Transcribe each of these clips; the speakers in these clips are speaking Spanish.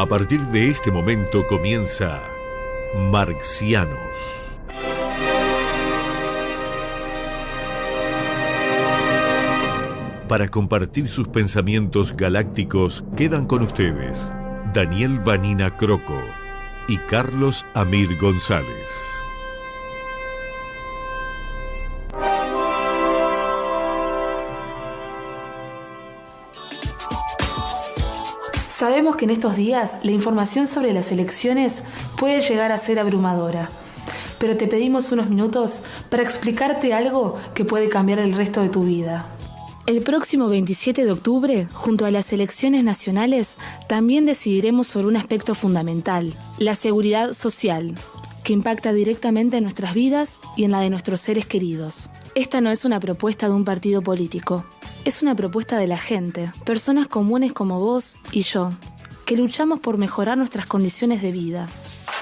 A partir de este momento comienza Marxianos. Para compartir sus pensamientos galácticos quedan con ustedes Daniel Vanina Croco y Carlos Amir González. Sabemos que en estos días la información sobre las elecciones puede llegar a ser abrumadora, pero te pedimos unos minutos para explicarte algo que puede cambiar el resto de tu vida. El próximo 27 de octubre, junto a las elecciones nacionales, también decidiremos sobre un aspecto fundamental, la seguridad social, que impacta directamente en nuestras vidas y en la de nuestros seres queridos. Esta no es una propuesta de un partido político, es una propuesta de la gente, personas comunes como vos y yo, que luchamos por mejorar nuestras condiciones de vida.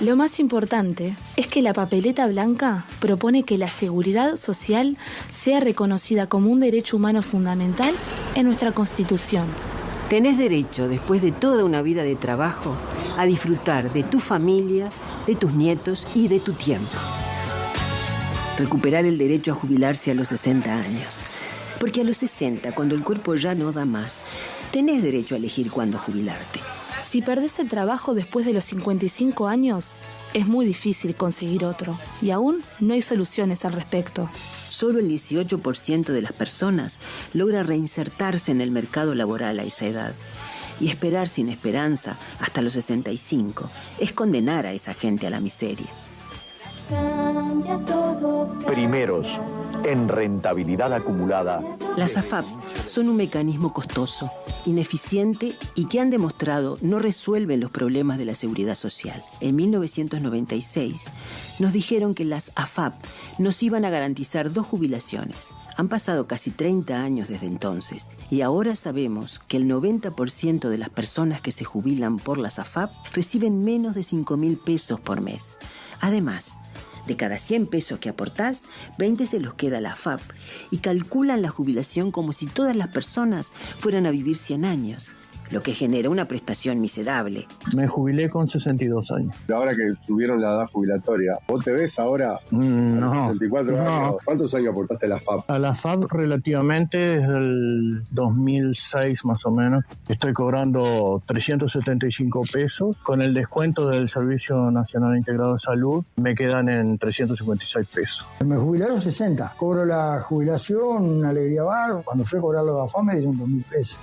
Lo más importante es que la papeleta blanca propone que la seguridad social sea reconocida como un derecho humano fundamental en nuestra Constitución. Tenés derecho, después de toda una vida de trabajo, a disfrutar de tu familia, de tus nietos y de tu tiempo. Recuperar el derecho a jubilarse a los 60 años. Porque a los 60, cuando el cuerpo ya no da más, tenés derecho a elegir cuándo jubilarte. Si perdés el trabajo después de los 55 años, es muy difícil conseguir otro. Y aún no hay soluciones al respecto. Solo el 18% de las personas logra reinsertarse en el mercado laboral a esa edad. Y esperar sin esperanza hasta los 65 es condenar a esa gente a la miseria. Primeros en rentabilidad acumulada. Las AFAP son un mecanismo costoso, ineficiente y que han demostrado no resuelven los problemas de la seguridad social. En 1996 nos dijeron que las AFAP nos iban a garantizar 2 jubilaciones. Han pasado casi 30 años desde entonces y ahora sabemos que el 90% de las personas que se jubilan por las AFAP reciben menos de 5.000 pesos por mes. Además, de cada 100 pesos que aportás, 20 se los queda la AFAP y calculan la jubilación como si todas las personas fueran a vivir 100 años, lo que genera una prestación miserable. Me jubilé con 62 años. Ahora que subieron la edad jubilatoria, ¿vos te ves ahora No, a los 64 años? ¿Cuántos años aportaste a la AFAP? A la AFAP relativamente desde el 2006 más o menos. Estoy cobrando 375 pesos. Con el descuento del Servicio Nacional Integrado de Salud me quedan en 356 pesos. Me jubilé a los 60. Cobro la jubilación, una alegría bar. Cuando fui a cobrar los AFAP me dieron 2.000 pesos.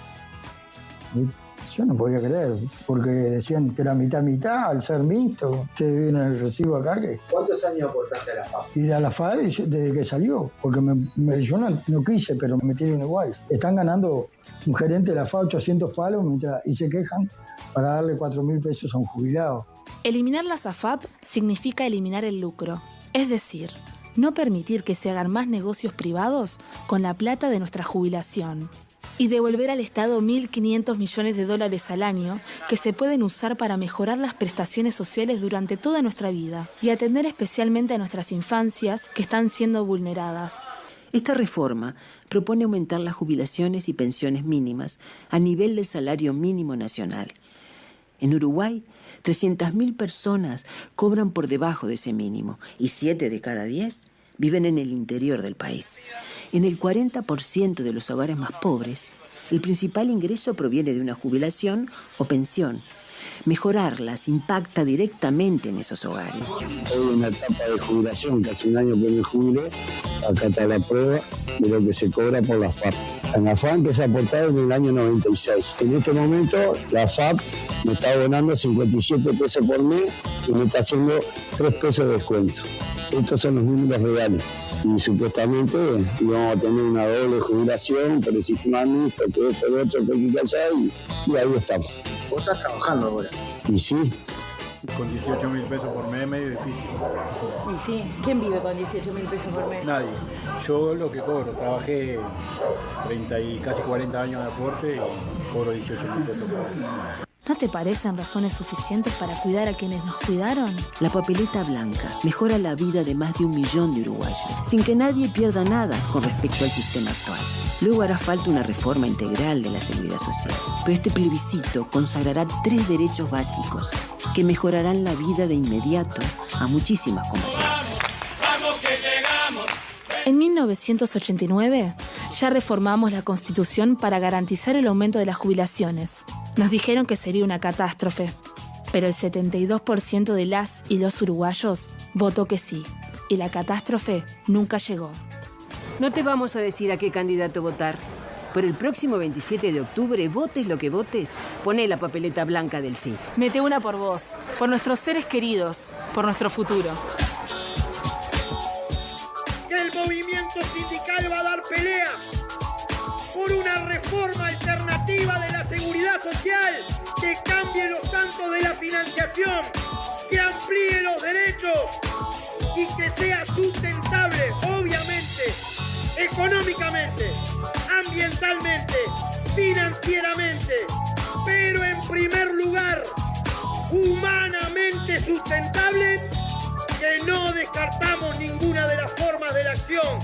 Yo no podía creer, porque decían que era mitad, al ser mixto. Ustedes ven el recibo acá que... ¿Cuántos años aportaste a la FAP? Y a la FAP desde que salió, porque yo no quise, pero me metieron igual. Están ganando un gerente de la FAP 800 palos y se quejan para darle 4.000 pesos a un jubilado. Eliminar las AFAP significa eliminar el lucro, es decir, no permitir que se hagan más negocios privados con la plata de nuestra jubilación. Y devolver al Estado 1.500 millones de dólares al año que se pueden usar para mejorar las prestaciones sociales durante toda nuestra vida y atender especialmente a nuestras infancias que están siendo vulneradas. Esta reforma propone aumentar las jubilaciones y pensiones mínimas a nivel del salario mínimo nacional. En Uruguay, 300.000 personas cobran por debajo de ese mínimo y 7 de cada 10 viven en el interior del país. En el 40% de los hogares más pobres, el principal ingreso proviene de una jubilación o pensión. Mejorarlas impacta directamente en esos hogares. Hay una etapa de jubilación, que hace un año que me jubilé. Acá está la prueba de lo que se cobra por la FAP. En la FAP que se ha aportado en el año 96. En este momento, la FAP me está abonando 57 pesos por mes y me está haciendo 3 pesos de descuento. Estos son los números reales. Y supuestamente íbamos a tener una doble jubilación por el sistema mixto, que esto, lo otro, que y ahí estamos. ¿Vos estás trabajando ahora? Y sí. Con 18.000 pesos por mes es medio difícil. Y sí, ¿quién vive con 18.000 pesos por mes? Nadie. Yo lo que cobro, trabajé 30 y casi 40 años de aporte y cobro 18.000 pesos por mes. ¿No te parecen razones suficientes para cuidar a quienes nos cuidaron? La papeleta blanca mejora la vida de más de 1 millón de uruguayos, sin que nadie pierda nada con respecto al sistema actual. Luego hará falta una reforma integral de la seguridad social. Pero este plebiscito consagrará 3 derechos básicos que mejorarán la vida de inmediato a muchísimas comunidades. ¡Vamos que llegamos! En 1989 ya reformamos la Constitución para garantizar el aumento de las jubilaciones. Nos dijeron que sería una catástrofe, pero el 72% de las y los uruguayos votó que sí, y la catástrofe nunca llegó. No te vamos a decir a qué candidato votar. Pero el próximo 27 de octubre, votes lo que votes, poné la papeleta blanca del sí. Mete una por vos, por nuestros seres queridos, por nuestro futuro. Que el movimiento sindical va a dar pelea por una reforma alternativa de la seguridad social que cambie los santos de la financiación, que amplíe los derechos y que sea sustentable, obviamente, económicamente, ambientalmente, financieramente, pero en primer lugar, humanamente sustentable, que no descartamos ninguna de las formas de la acción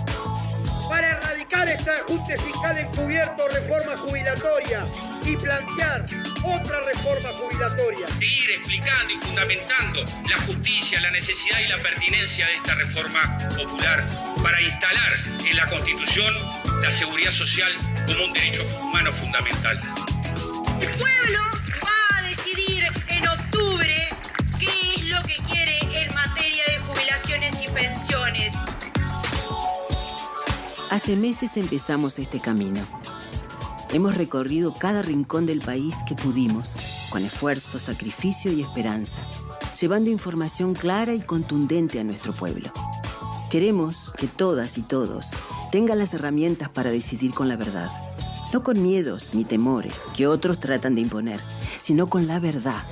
para erradicar este ajuste fiscal encubierto, reforma jubilatoria y plantear otra reforma jubilatoria. Seguir explicando y fundamentando la justicia, la necesidad y la pertinencia de esta reforma popular para instalar en la Constitución la seguridad social como un derecho humano fundamental. El pueblo va a decidir en octubre qué es lo que quiere en materia de jubilaciones y pensiones. Hace meses empezamos este camino. Hemos recorrido cada rincón del país que pudimos, con esfuerzo, sacrificio y esperanza, llevando información clara y contundente a nuestro pueblo. Queremos que todas y todos tengan las herramientas para decidir con la verdad. No con miedos ni temores que otros tratan de imponer, sino con la verdad.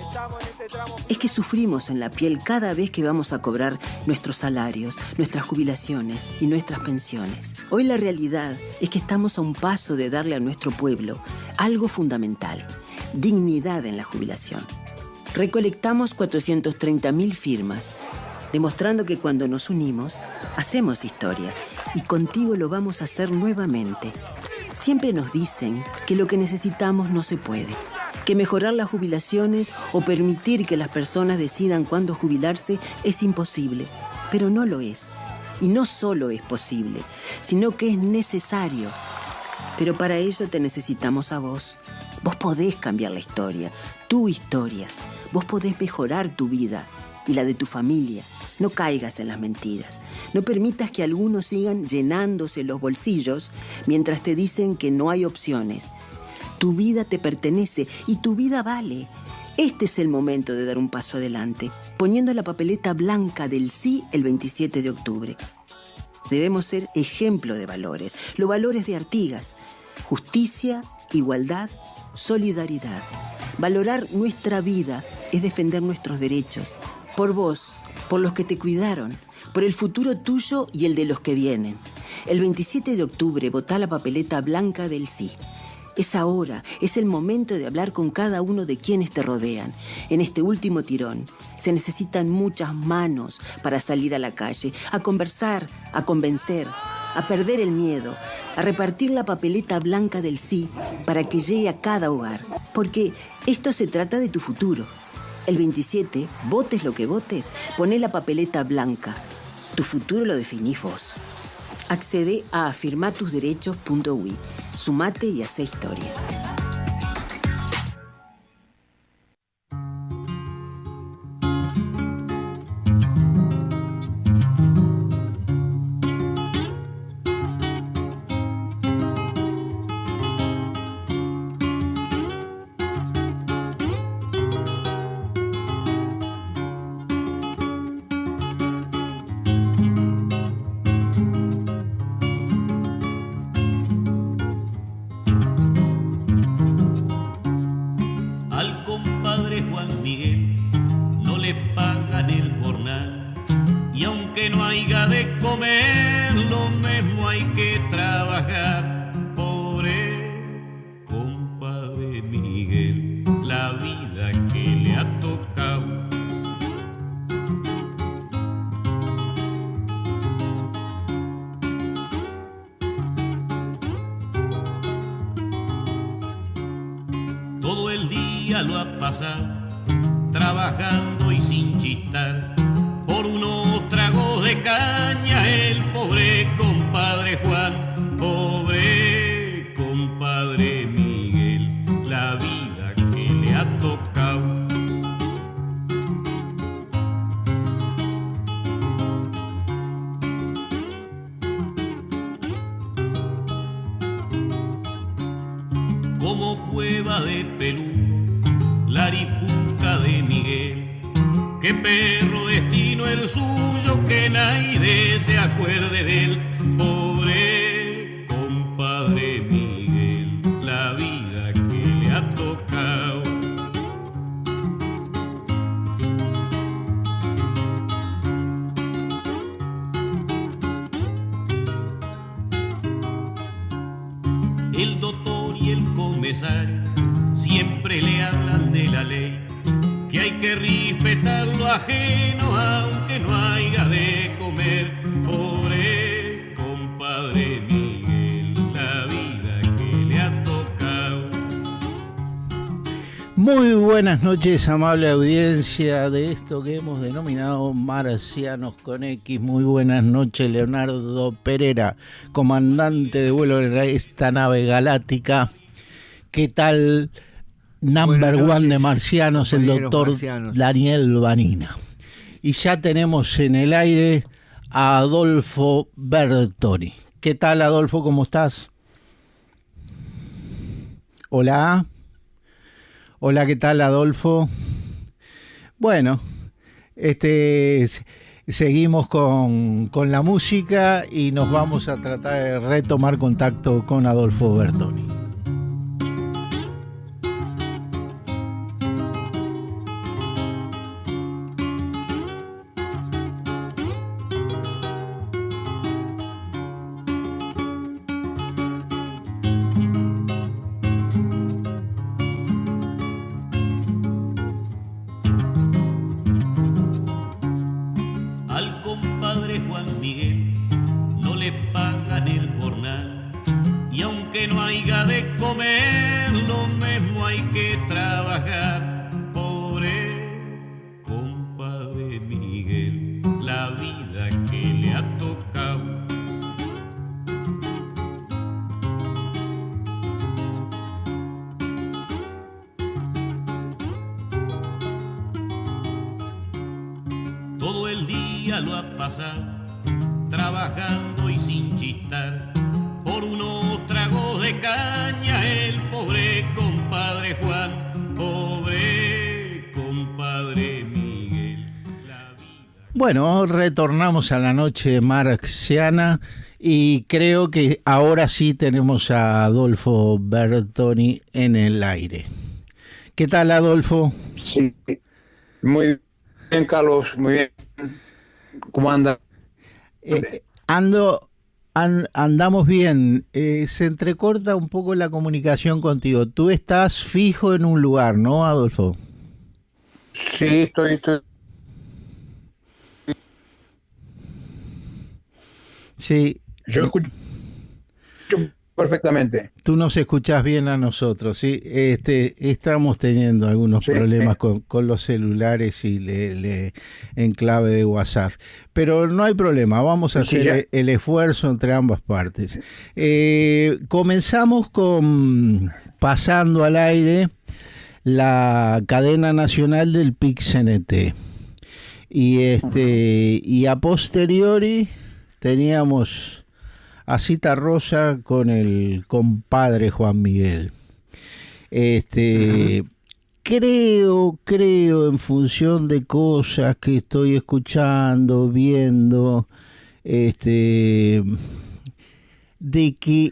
Es que sufrimos en la piel cada vez que vamos a cobrar nuestros salarios, nuestras jubilaciones y nuestras pensiones. Hoy la realidad es que estamos a un paso de darle a nuestro pueblo algo fundamental: dignidad en la jubilación. Recolectamos 430.000 firmas, demostrando que cuando nos unimos, hacemos historia, y contigo lo vamos a hacer nuevamente. Siempre nos dicen que lo que necesitamos no se puede, que mejorar las jubilaciones o permitir que las personas decidan cuándo jubilarse es imposible, pero no lo es. Y no solo es posible, sino que es necesario. Pero para ello te necesitamos a vos. Vos podés cambiar la historia, tu historia. Vos podés mejorar tu vida y la de tu familia. No caigas en las mentiras. No permitas que algunos sigan llenándose los bolsillos mientras te dicen que no hay opciones. Tu vida te pertenece y tu vida vale. Este es el momento de dar un paso adelante, poniendo la papeleta blanca del sí el 27 de octubre. Debemos ser ejemplo de valores, los valores de Artigas: justicia, igualdad, solidaridad. Valorar nuestra vida es defender nuestros derechos. Por vos, por los que te cuidaron, por el futuro tuyo y el de los que vienen. El 27 de octubre votá la papeleta blanca del sí. Es ahora, es el momento de hablar con cada uno de quienes te rodean. En este último tirón se necesitan muchas manos para salir a la calle, a conversar, a convencer, a perder el miedo, a repartir la papeleta blanca del sí para que llegue a cada hogar. Porque esto se trata de tu futuro. El 27, votes lo que votes, poné la papeleta blanca. Tu futuro lo definís vos. Accede a afirmatusderechos.ui. Sumate y hacé historia. todo el día lo ha pasado trabajando y sin chistar. Por unos tragos de caña el pobre compadre Juan, pobre compadre Miguel, la vida que le ha tocado. Como cueva de peludo, la aripuca de Miguel, qué perro destino el suyo, que nadie se acuerde de él, pobre compadre Miguel, la vida que le ha tocado. El doctor y el comisario siempre le hablan de la ley, que hay que respetar lo ajeno aunque no haya de comer, pobre compadre Miguel, la vida que le ha tocado. Muy buenas noches, amable audiencia de esto que hemos denominado Marcianos con X. Muy buenas noches, Leonardo Pereira, comandante de vuelo de esta nave galáctica. ¿Qué tal? Number one de Marcianos, el doctor Marcianos. Daniel Vanina. Y ya tenemos en el aire a Adolfo Bertoni. ¿Qué tal, Adolfo? ¿Cómo estás? Hola. Hola, ¿qué tal, Adolfo? Bueno, seguimos con la música y nos vamos a tratar de retomar contacto con Adolfo Bertoni. Trabajando y sin chistar, por unos tragos de caña el pobre compadre Juan, pobre compadre Miguel. Bueno, retornamos a la noche marxiana y creo que ahora sí tenemos a Adolfo Bertoni en el aire. ¿Qué tal, Adolfo? Sí, muy bien, Carlos, muy bien. ¿Cómo anda? Andamos bien. Se entrecorta un poco la comunicación contigo. Tú estás fijo en un lugar, ¿no, Adolfo? Sí, estoy. Sí. Yo escucho perfectamente. Tú nos escuchás bien a nosotros, ¿sí? Estamos teniendo algunos problemas con los celulares y en clave de WhatsApp. Pero no hay problema, vamos a hacer el esfuerzo entre ambas partes. Comenzamos con pasando al aire la cadena nacional del PIC-CNT. Y a posteriori teníamos a Cita Rosa con el compadre Juan Miguel. Creo en función de cosas que estoy escuchando, viendo, de que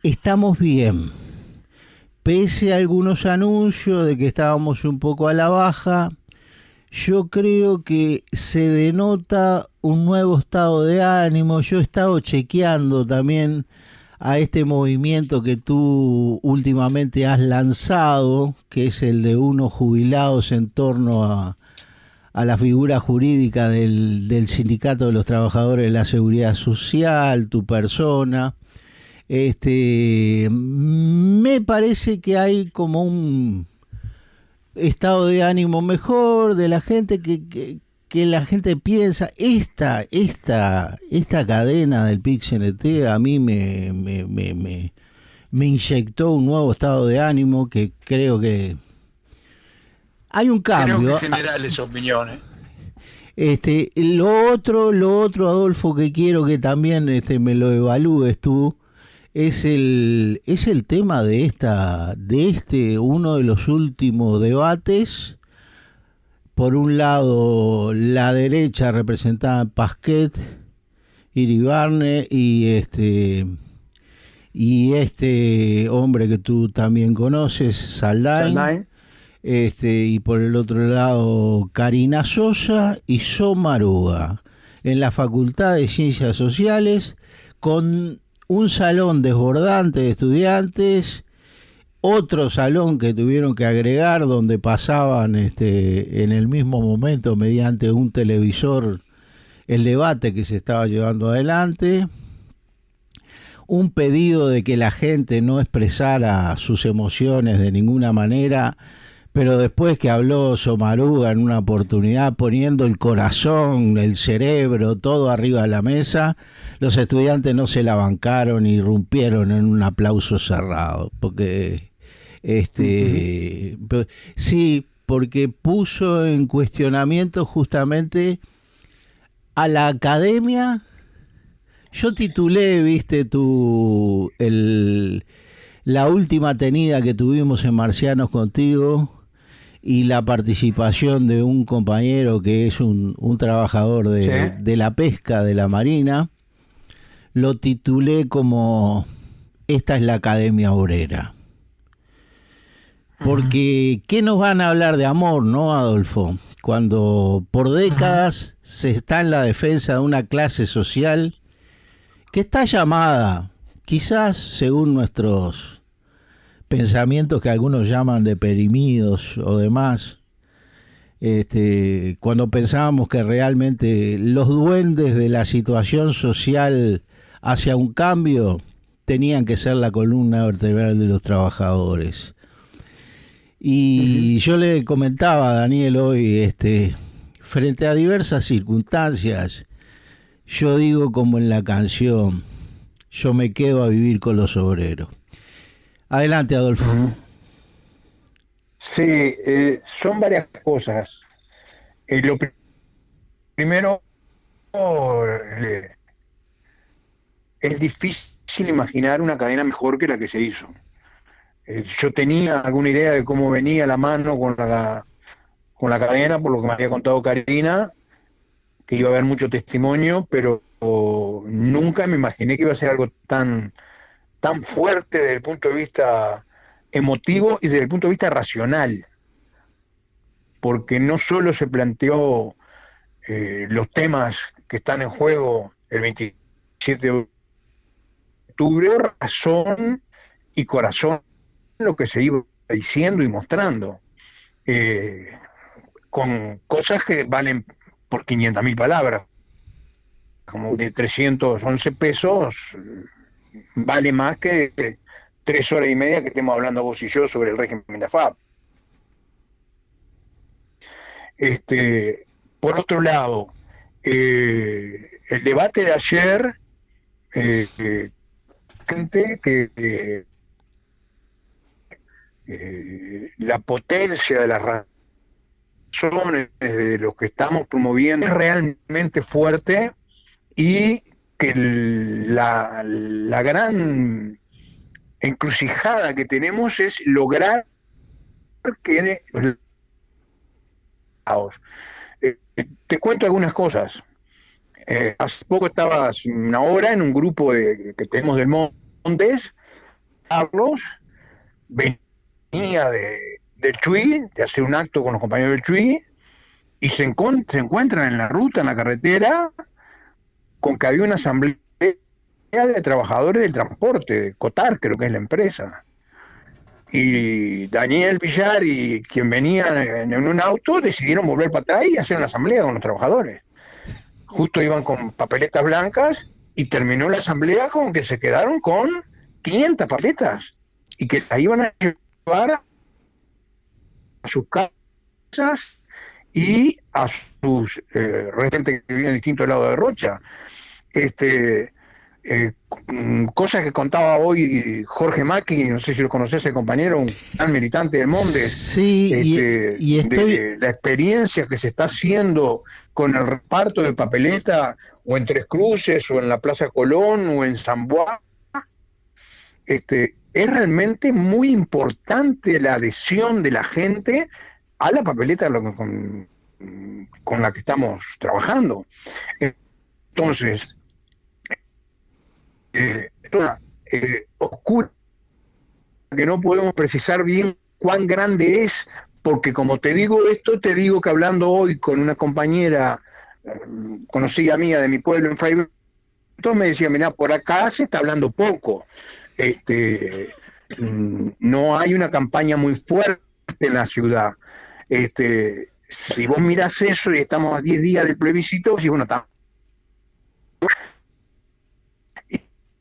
estamos bien. Pese a algunos anuncios de que estábamos un poco a la baja, yo creo que se denota un nuevo estado de ánimo. Yo he estado chequeando también a este movimiento que tú últimamente has lanzado, que es el de unos jubilados en torno a la figura jurídica del Sindicato de los Trabajadores de la Seguridad Social, tu persona. Me parece que hay como un estado de ánimo mejor de la gente, que la gente piensa, esta cadena del PIT-CNT a mí me inyectó un nuevo estado de ánimo, que creo que hay un cambio. Creo que generales opiniones. Lo otro, Adolfo, que quiero que también me lo evalúes tú, es el tema de uno de los últimos debates. Por un lado, la derecha representada en Pasquet, Iribarne y este hombre que tú también conoces, Saldain. Y por el otro lado, Karina Sosa y Somaruga, en la Facultad de Ciencias Sociales, con un salón desbordante de estudiantes, otro salón que tuvieron que agregar donde pasaban en el mismo momento mediante un televisor el debate que se estaba llevando adelante, un pedido de que la gente no expresara sus emociones de ninguna manera, pero después que habló Somaruga en una oportunidad poniendo el corazón, el cerebro, todo arriba de la mesa, los estudiantes no se la bancaron y irrumpieron en un aplauso cerrado, porque sí, porque puso en cuestionamiento justamente a la academia. Yo titulé, la última tenida que tuvimos en Marcianos contigo y la participación de un compañero que es un trabajador de la pesca de la Marina, lo titulé como "Esta es la Academia Obrera". Porque, ¿qué nos van a hablar de amor, no, Adolfo? Cuando por décadas se está en la defensa de una clase social que está llamada, quizás según nuestros pensamientos que algunos llaman deprimidos o demás, cuando pensábamos que realmente los duendes de la situación social hacia un cambio tenían que ser la columna vertebral de los trabajadores. Y yo le comentaba a Daniel hoy, frente a diversas circunstancias, yo digo como en la canción, yo me quedo a vivir con los obreros. Adelante, Adolfo. Sí, son varias cosas. Lo primero, es difícil imaginar una cadena mejor que la que se hizo. Yo tenía alguna idea de cómo venía la mano con la cadena, por lo que me había contado Karina, que iba a haber mucho testimonio, pero nunca me imaginé que iba a ser algo tan fuerte desde el punto de vista emotivo y desde el punto de vista racional, porque no solo se planteó los temas que están en juego el 27 de octubre, razón y corazón lo que se iba diciendo y mostrando, con cosas que valen por 500.000 palabras, como de 311 pesos vale más que 3 horas y media que estemos hablando vos y yo sobre el régimen de AFAP. Por otro lado, el debate de ayer, la potencia de las razones de lo que estamos promoviendo es realmente fuerte, y que la gran encrucijada que tenemos es lograr que te cuento algunas cosas. Hace poco estaba una hora en un grupo que tenemos del Montes. Carlos venía del Chuy, de hacer un acto con los compañeros del Chuy, y se encuentran en la ruta, en la carretera, con que había una asamblea de trabajadores del transporte, de Cotar, creo que es la empresa. Y Daniel Villar y quien venía en un auto decidieron volver para atrás y hacer una asamblea con los trabajadores. Justo iban con papeletas blancas y terminó la asamblea con que se quedaron con 500 papeletas y que las iban a llevar a sus casas y a sus residentes que viven en distintos lados de Rocha. Cosas que contaba hoy Jorge Macri, no sé si lo conocés, el compañero, un gran militante del Mondes, sí, de la experiencia que se está haciendo con el reparto de papeleta o en Tres Cruces o en la Plaza Colón o en San Bois. Es realmente muy importante la adhesión de la gente a la papeleta con la que estamos trabajando. Entonces, oscura, que no podemos precisar bien cuán grande es, porque como te digo esto, te digo que hablando hoy con una compañera conocida mía de mi pueblo en Fraiburgo, me decía, mirá, por acá se está hablando poco, no hay una campaña muy fuerte en la ciudad. Si vos mirás eso y estamos a 10 días del plebiscito, si bueno,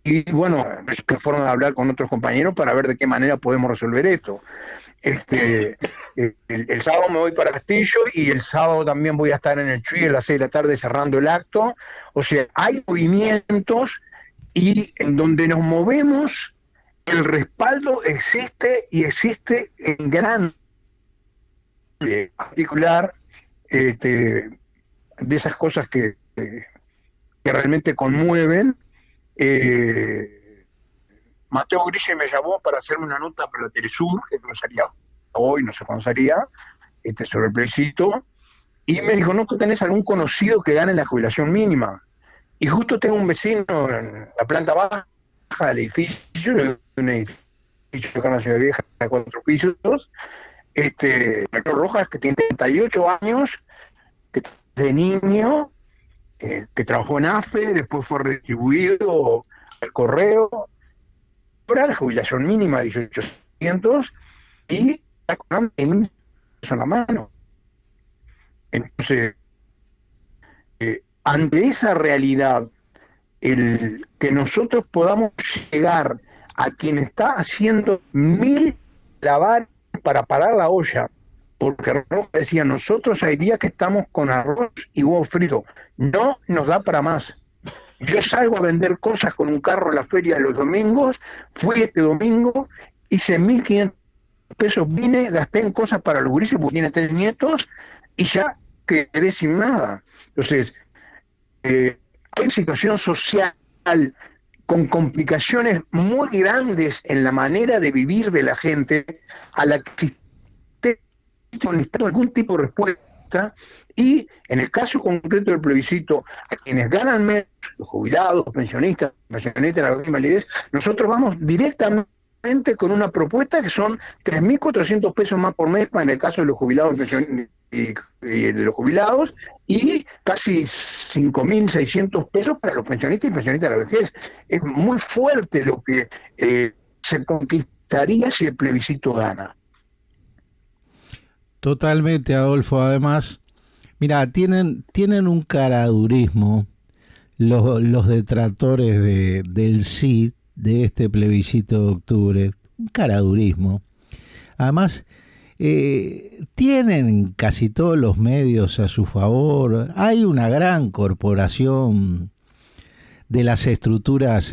y bueno, es que forma de hablar con otros compañeros para ver de qué manera podemos resolver esto. El sábado me voy para Castillo y el sábado también voy a estar en el Chuy a las 6 de la tarde cerrando el acto. O sea, hay movimientos y en donde nos movemos, el respaldo existe y existe en gran particular de esas cosas que realmente conmueven. Mateo Grise me llamó para hacerme una nota para la Telesur, que no salía hoy, no sé cuándo salía, sobre el plebiscito, y me dijo, ¿no tenés algún conocido que gane la jubilación mínima? Y justo tengo un vecino en la planta baja del edificio, un edificio acá en la Ciudad Vieja de 4 pisos, Héctor Rojas, que tiene 38 años, que de niño, que trabajó en AFE, después fue redistribuido al correo, para la jubilación mínima de 1800 y está con en la mano. Entonces, ante esa realidad, el que nosotros podamos llegar a quien está haciendo 1000 lavares para parar la olla, porque Rojas decía, nosotros hay días que estamos con arroz y huevo frito, no nos da para más. Yo salgo a vender cosas con un carro en la feria los domingos, fui este domingo, hice 1.500 pesos, vine, gasté en cosas para los gurises, porque tiene 3 nietos, y ya quedé sin nada. Entonces, hay una situación social con complicaciones muy grandes en la manera de vivir de la gente, a la que necesitan algún tipo de respuesta, y en el caso concreto del plebiscito, a quienes ganan menos, los jubilados, los pensionistas de la invalidez, nosotros vamos directamente con una propuesta que son 3.400 pesos más por mes en el caso de los jubilados y de los jubilados, y casi 5.600 pesos para los pensionistas y pensionistas de la vejez. Es muy fuerte lo que se conquistaría si el plebiscito gana. Totalmente, Adolfo. Además, mira, tienen un caradurismo los detractores del sí, de este plebiscito de octubre, un caradurismo. Además, tienen casi todos los medios a su favor. Hay una gran corporación de las estructuras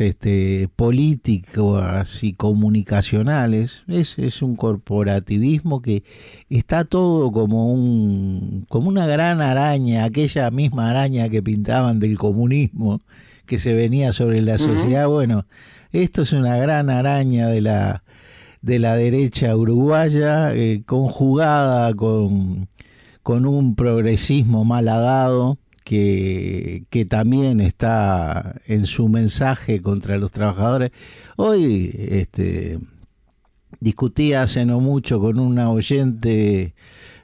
políticas y comunicacionales. Es un corporativismo que está todo como una gran araña, aquella misma araña que pintaban del comunismo que se venía sobre la sociedad. Bueno, esto es una gran araña de la derecha uruguaya, conjugada con un progresismo malhadado que también está en su mensaje contra los trabajadores. Hoy discutí hace no mucho con una oyente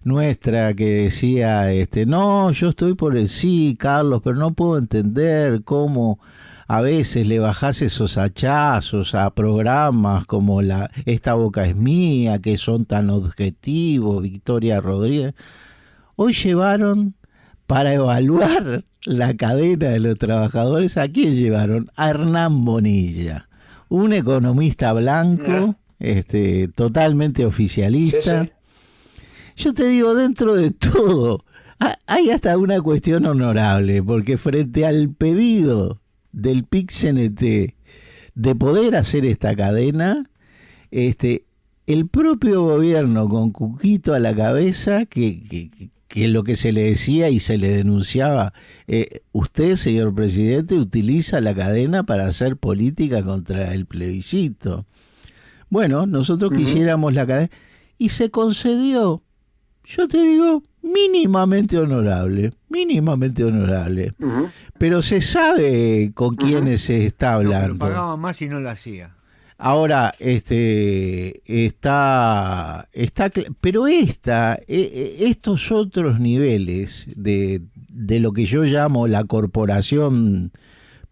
nuestra que decía, no, yo estoy por el sí, Carlos, pero no puedo entender cómo a veces le bajás esos hachazos a programas como Esta Boca es Mía, que son tan objetivos, Victoria Rodríguez. Hoy llevaron, para evaluar la cadena de los trabajadores, ¿a quién llevaron? A Hernán Bonilla. un economista blanco, totalmente oficialista. Sí. Yo te digo, dentro de todo, hay hasta una cuestión honorable, porque frente al pedido del PIT-CNT de poder hacer esta cadena, el propio gobierno con Cuquito a la cabeza, que lo que se le decía y se le denunciaba, usted, señor presidente, utiliza la cadena para hacer política contra el plebiscito. Bueno, nosotros quisiéramos la cadena, y se concedió, yo te digo, mínimamente honorable, pero se sabe con quiénes se está hablando. No, pero pagaba más y no lo hacía. Ahora, pero estos otros niveles de lo que yo llamo la corporación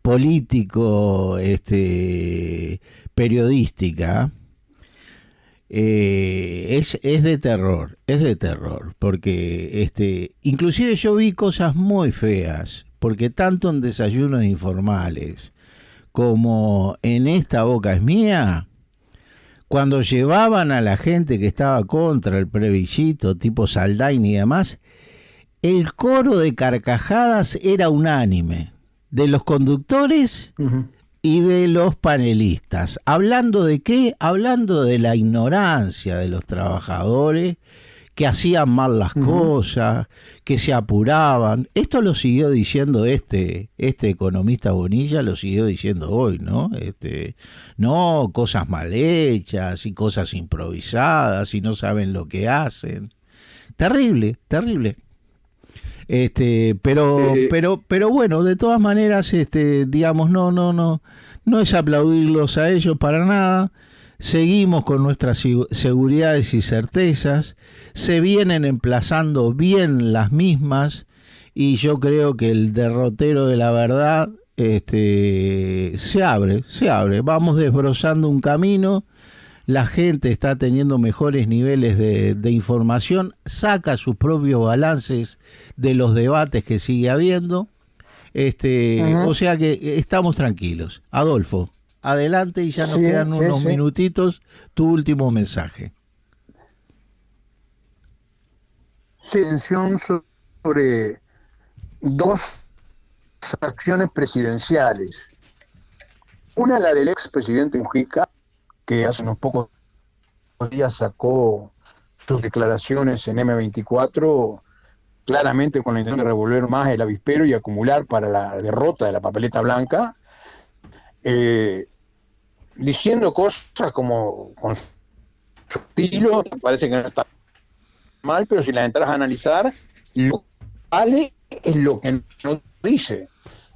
político periodística, es de terror, porque inclusive yo vi cosas muy feas, porque tanto en desayunos informales como en Esta Boca es Mía, cuando llevaban a la gente que estaba contra el plebiscito, tipo Saldain y demás, el coro de carcajadas era unánime, de los conductores y de los panelistas. ¿Hablando de qué? Hablando de la ignorancia de los trabajadores, que hacían mal las cosas, que se apuraban. Esto lo siguió diciendo este economista Bonilla, lo siguió diciendo hoy, ¿no? No, cosas mal hechas y cosas improvisadas y no saben lo que hacen. Terrible. Pero bueno, de todas maneras, digamos, no es aplaudirlos a ellos para nada. Seguimos con nuestras seguridades y certezas, se vienen emplazando bien las mismas, y yo creo que el derrotero de la verdad se abre, vamos desbrozando un camino, la gente está teniendo mejores niveles de información, saca sus propios balances de los debates que sigue habiendo, o sea que estamos tranquilos. Adolfo, adelante, y ya nos quedan unos minutitos, tu último mensaje. Atención sobre dos acciones presidenciales. Una, la del expresidente Mujica, que hace unos pocos días sacó sus declaraciones en M24, claramente con la intención de revolver más el avispero y acumular para la derrota de la papeleta blanca, diciendo cosas como con su estilo, parece que no está mal, pero si las entras a analizar, lo que vale es lo que no dice.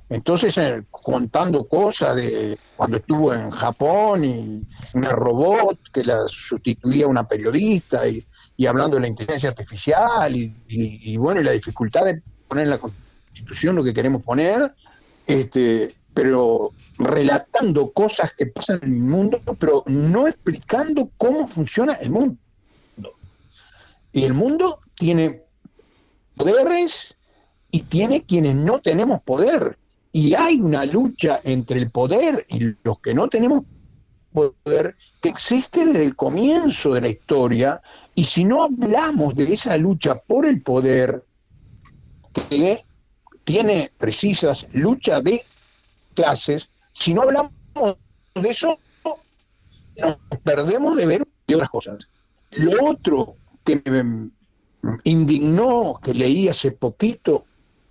Entonces, contando cosas de cuando estuvo en Japón y una robot que la sustituía a una periodista y hablando de la inteligencia artificial y bueno, y la dificultad de poner en la Constitución lo que queremos poner, pero relatando cosas que pasan en el mundo, pero no explicando cómo funciona el mundo. Y el mundo tiene poderes y tiene quienes no tenemos poder. Y hay una lucha entre el poder y los que no tenemos poder que existe desde el comienzo de la historia, y si no hablamos de esa lucha por el poder, que tiene precisas lucha de clases, si no hablamos de eso, nos perdemos de ver de otras cosas. Lo otro que me indignó, que leí hace poquito,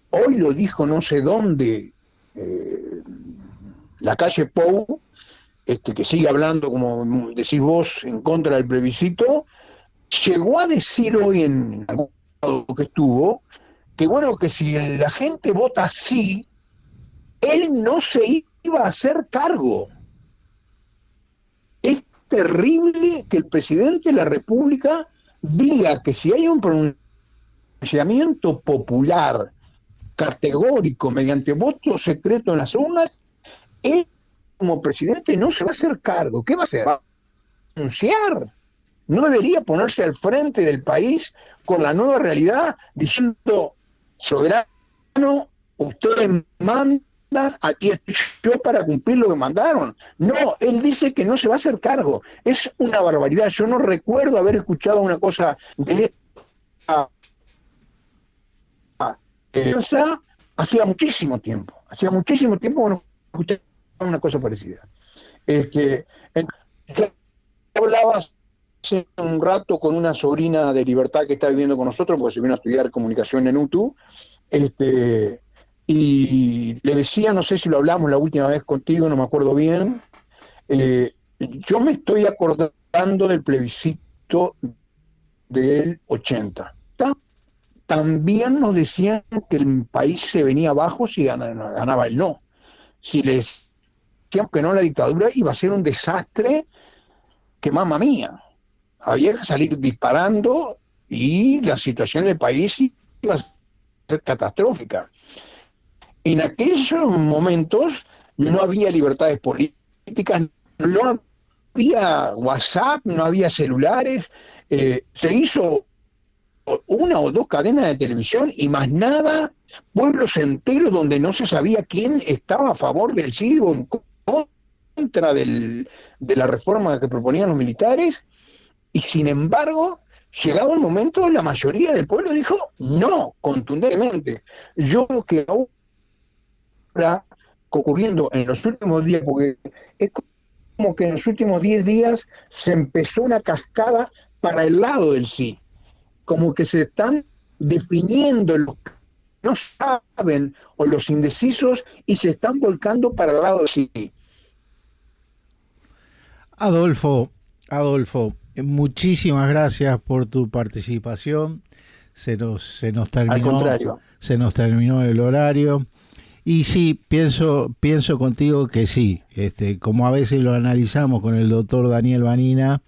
hoy lo dijo no sé dónde, la calle Pou, que sigue hablando, como decís vos, en contra del plebiscito, llegó a decir hoy en algún lado que estuvo, que bueno, que si la gente vota sí, él no se iba a hacer cargo. Es terrible que el presidente de la República diga que si hay un pronunciamiento popular categórico mediante voto secreto en las urnas, él como presidente no se va a hacer cargo. ¿Qué va a hacer? ¿Va a anunciar? ¿No debería ponerse al frente del país con la nueva realidad diciendo, soberano, ustedes mandan aquí estoy yo para cumplir lo que mandaron. No, él dice que no se va a hacer cargo. Es una barbaridad. Yo no recuerdo haber escuchado una cosa de esta. Hacía muchísimo tiempo que no escuchaba una cosa parecida. Yo hablaba hace un rato con una sobrina de Libertad que está viviendo con nosotros, porque se vino a estudiar comunicación en UTU, y le decía, no sé si lo hablamos la última vez contigo, no me acuerdo bien, yo me estoy acordando del plebiscito del 80. También nos decían que el país se venía abajo si ganaba el no. Si les decían que no, la dictadura iba a ser un desastre que mamma mía. Había que salir disparando y la situación del país iba a ser catastrófica. En aquellos momentos no había libertades políticas, no había WhatsApp, no había celulares, se hizo una o dos cadenas de televisión y más nada, pueblos enteros donde no se sabía quién estaba a favor del sí o en contra de la reforma que proponían los militares, y sin embargo, llegado el momento, la mayoría del pueblo dijo no, contundentemente. Yo creo que ahora, ocurriendo en los últimos días, porque es como que en los últimos 10 días se empezó una cascada para el lado del sí, como que se están definiendo los que no saben o los indecisos y se están volcando para el lado del sí. Adolfo, muchísimas gracias por tu participación. Se nos terminó. Al contrario. Se nos terminó el horario. Y sí, pienso contigo que sí. Como a veces lo analizamos con el doctor Daniel Vanina,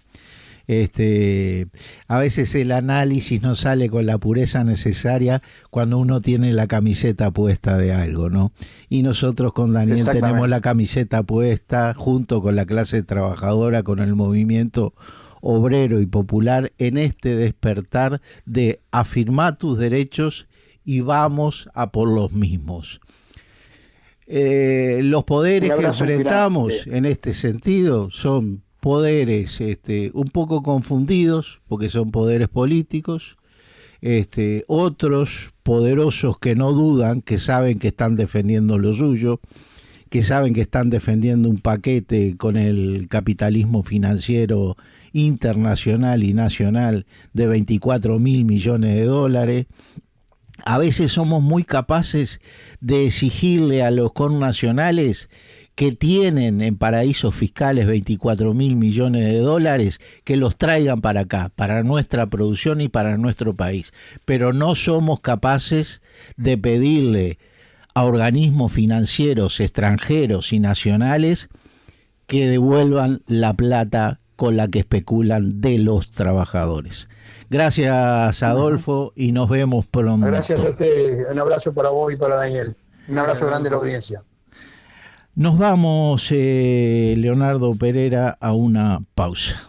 a veces el análisis no sale con la pureza necesaria cuando uno tiene la camiseta puesta de algo, ¿no? Y nosotros con Daniel tenemos la camiseta puesta junto con la clase trabajadora, con el movimiento obrero y popular en este despertar de afirmar tus derechos y vamos a por los mismos. Los poderes que enfrentamos en este sentido son poderes un poco confundidos, porque son poderes políticos, otros poderosos que no dudan, que saben que están defendiendo lo suyo, que saben que están defendiendo un paquete con el capitalismo financiero internacional y nacional de 24.000 millones de dólares. A veces somos muy capaces de exigirle a los connacionales que tienen en paraísos fiscales 24.000 millones de dólares, que los traigan para acá, para nuestra producción y para nuestro país. Pero no somos capaces de pedirle a organismos financieros extranjeros y nacionales que devuelvan la plata con la que especulan de los trabajadores. Gracias, Adolfo, y nos vemos pronto. Gracias a usted. Un abrazo para vos y para Daniel. Un abrazo grande a la audiencia. Nos vamos, Leonardo Pereira, a una pausa.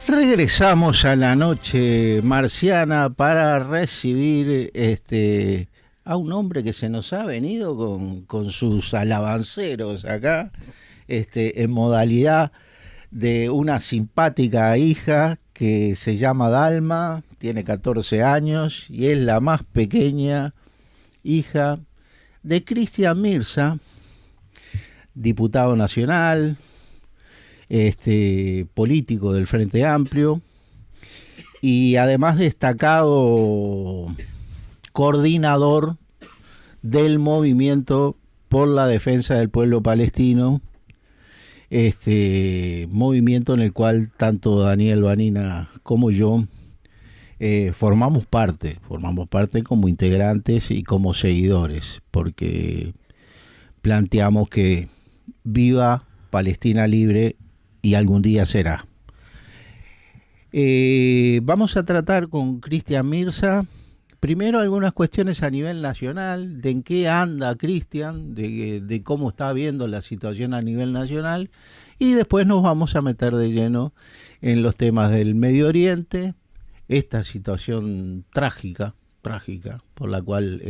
Regresamos a la noche marciana para recibir a un hombre que se nos ha venido con sus alabanceros acá, en modalidad de una simpática hija que se llama Dalma, tiene 14 años y es la más pequeña hija de Cristian Mirza, diputado nacional, político del Frente Amplio y además destacado coordinador del movimiento por la defensa del pueblo palestino, movimiento en el cual tanto Daniel Vanina como yo formamos parte como integrantes y como seguidores, porque planteamos que viva Palestina libre y algún día será. Vamos a tratar con Cristian Mirza primero algunas cuestiones a nivel nacional, de en qué anda Cristian, de cómo está viendo la situación a nivel nacional, y después nos vamos a meter de lleno en los temas del Medio Oriente, esta situación trágica por la cual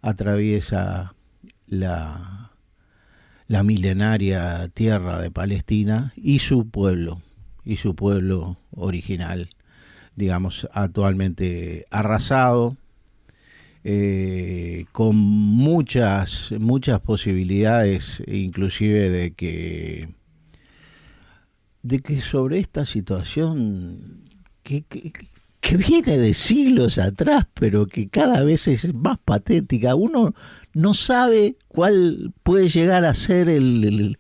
atraviesa la milenaria tierra de Palestina y su pueblo original, digamos, actualmente arrasado, con muchas posibilidades, inclusive de que sobre esta situación que viene de siglos atrás, pero que cada vez es más patética. Uno no sabe cuál puede llegar a ser el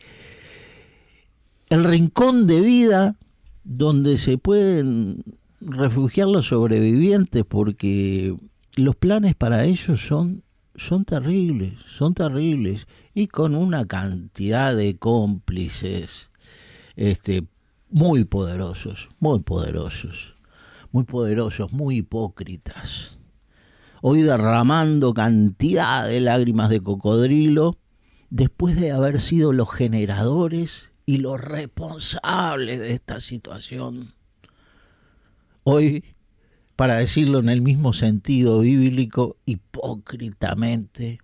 rincón de vida donde se pueden refugiar los sobrevivientes, porque los planes para ellos son terribles, y con una cantidad de cómplices muy poderosos, muy hipócritas, hoy derramando cantidad de lágrimas de cocodrilo después de haber sido los generadores y los responsables de esta situación. Hoy, para decirlo en el mismo sentido bíblico, hipócritamente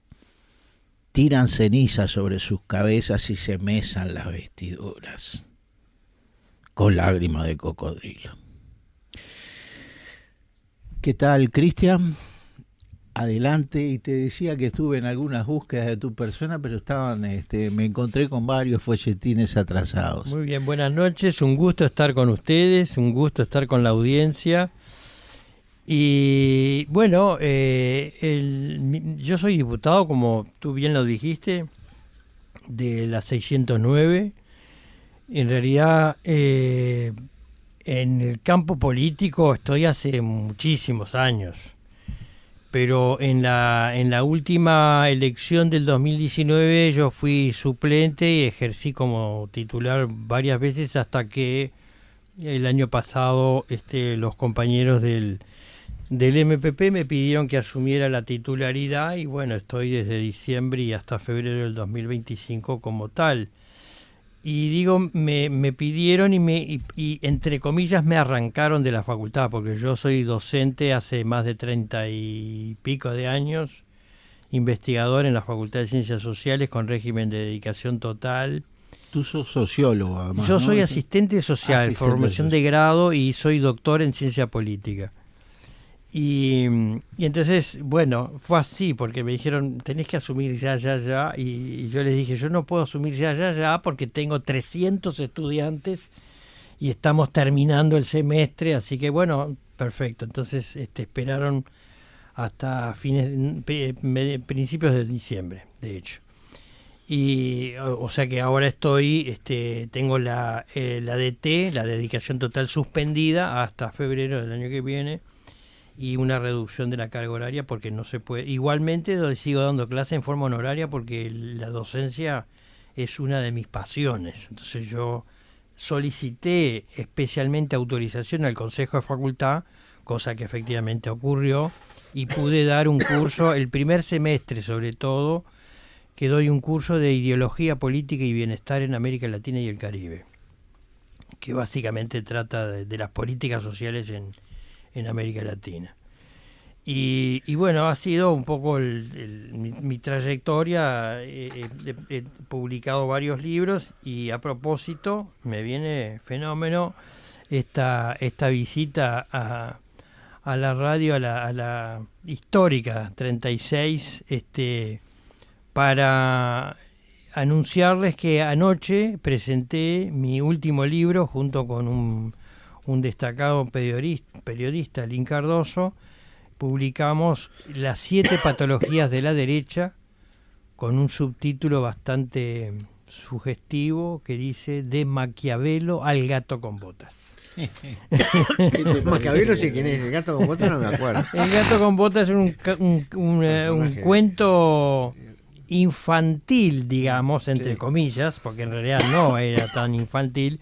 tiran cenizas sobre sus cabezas y se mesan las vestiduras con lágrimas de cocodrilo. ¿Qué tal, Cristian? Adelante. Y te decía que estuve en algunas búsquedas de tu persona, pero me encontré con varios folletines atrasados. Muy bien, buenas noches, un gusto estar con ustedes, un gusto estar con la audiencia. Y bueno, yo soy diputado, como tú bien lo dijiste, de la 609. En realidad, en el campo político estoy hace muchísimos años, pero en la última elección del 2019 yo fui suplente y ejercí como titular varias veces, hasta que el año pasado los compañeros del MPP me pidieron que asumiera la titularidad, y bueno, estoy desde diciembre y hasta febrero del 2025 como tal. Y digo, me pidieron y entre comillas me arrancaron de la facultad, porque yo soy docente hace más de 30 y pico de años, investigador en la Facultad de Ciencias Sociales con régimen de dedicación total. Tú sos sociólogo, además. Yo soy ¿no? asistente social, formación de grado, y soy doctor en ciencia política. Y entonces, bueno, fue así, porque me dijeron, tenés que asumir ya, y yo les dije, yo no puedo asumir ya, porque tengo 300 estudiantes y estamos terminando el semestre, así que bueno, perfecto. Entonces esperaron hasta principios de diciembre, de hecho. Y o sea que ahora tengo la DT, la dedicación total, suspendida hasta febrero del año que viene, y una reducción de la carga horaria porque no se puede. Igualmente sigo dando clase en forma honoraria porque la docencia es una de mis pasiones. Entonces yo solicité especialmente autorización al Consejo de Facultad, cosa que efectivamente ocurrió, y pude dar un curso, el primer semestre sobre todo, que doy un curso de ideología política y bienestar en América Latina y el Caribe, que básicamente trata de las políticas sociales en América Latina. Y bueno, ha sido un poco mi trayectoria. He publicado varios libros, y a propósito me viene fenómeno esta visita a la radio, a la histórica 36, para anunciarles que anoche presenté mi último libro junto con un destacado periodista, Lin Cardoso. Publicamos Las 7 patologías de la derecha, con un subtítulo bastante sugestivo que dice: De Maquiavelo al gato con botas. Maquiavelo sí quién es, el gato con botas no me acuerdo. El gato con botas es un cuento infantil, digamos, entre comillas, porque en realidad no era tan infantil,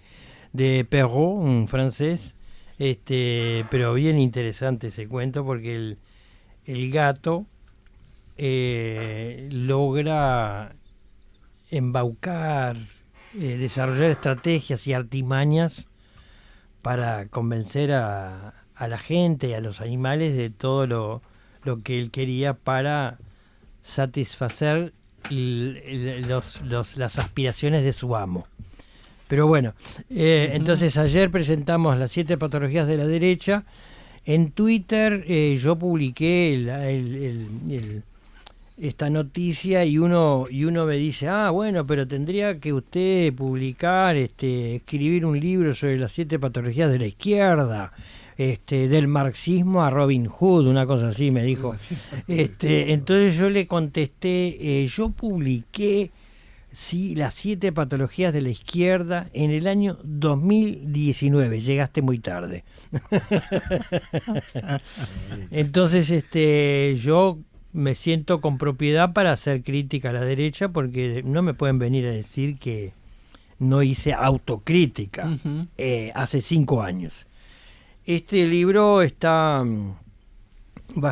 de Perrault, un francés, pero bien interesante ese cuento porque el gato logra embaucar, desarrollar estrategias y artimañas para convencer a la gente y a los animales de todo lo que él quería para satisfacer las aspiraciones de su amo. Pero bueno, entonces ayer presentamos las 7 patologías de la derecha. En Twitter yo publiqué esta noticia y uno me dice, bueno, pero tendría que usted publicar, escribir un libro sobre las 7 patologías de la izquierda, del marxismo a Robin Hood, una cosa así me dijo. Entonces yo le contesté, yo publiqué las 7 patologías de la izquierda en el año 2019, llegaste muy tarde. Entonces yo me siento con propiedad para hacer crítica a la derecha, porque no me pueden venir a decir que no hice autocrítica hace 5 años. Este libro va a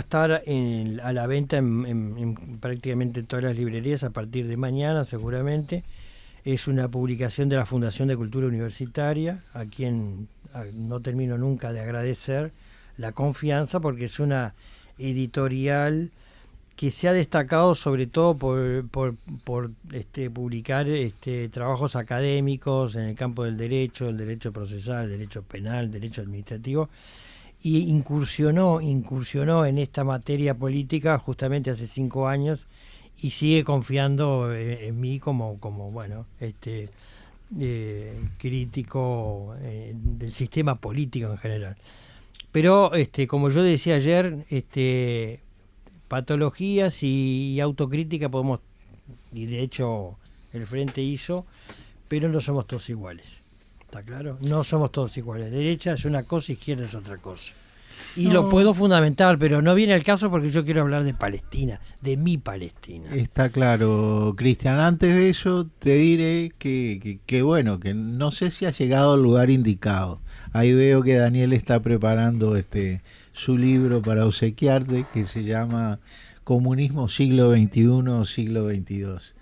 estar a la venta en prácticamente todas las librerías a partir de mañana seguramente. Es una publicación de la Fundación de Cultura Universitaria, a quien no termino nunca de agradecer la confianza, porque es una editorial que se ha destacado sobre todo por publicar trabajos académicos en el campo del derecho, el derecho procesal, el derecho penal, el derecho administrativo, y incursionó en esta materia política justamente hace 5 años y sigue confiando en mí como crítico del sistema político en general. Pero como yo decía ayer, patologías y autocrítica podemos, y de hecho el Frente hizo, pero no somos todos iguales. ¿Está claro? No somos todos iguales. Derecha es una cosa, izquierda es otra cosa. Y lo puedo fundamentar, pero no viene al caso porque yo quiero hablar de Palestina, de mi Palestina. Está claro, Cristian. Antes de eso te diré que bueno, que no sé si ha llegado al lugar indicado. Ahí veo que Daniel está preparando su libro para obsequiarte, que se llama Comunismo siglo XXI, siglo XXII.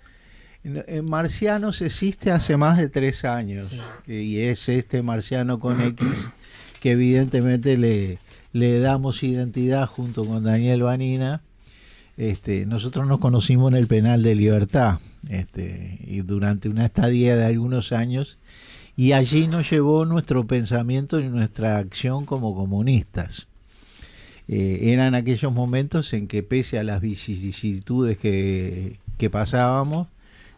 En Marcianos existe hace más de 3 años, y es Marciano con X, que evidentemente le damos identidad junto con Daniel Vanina. Nosotros nos conocimos en el Penal de Libertad, y durante una estadía de algunos años, y allí nos llevó nuestro pensamiento y nuestra acción como comunistas. Eran aquellos momentos en que, pese a las vicisitudes que pasábamos,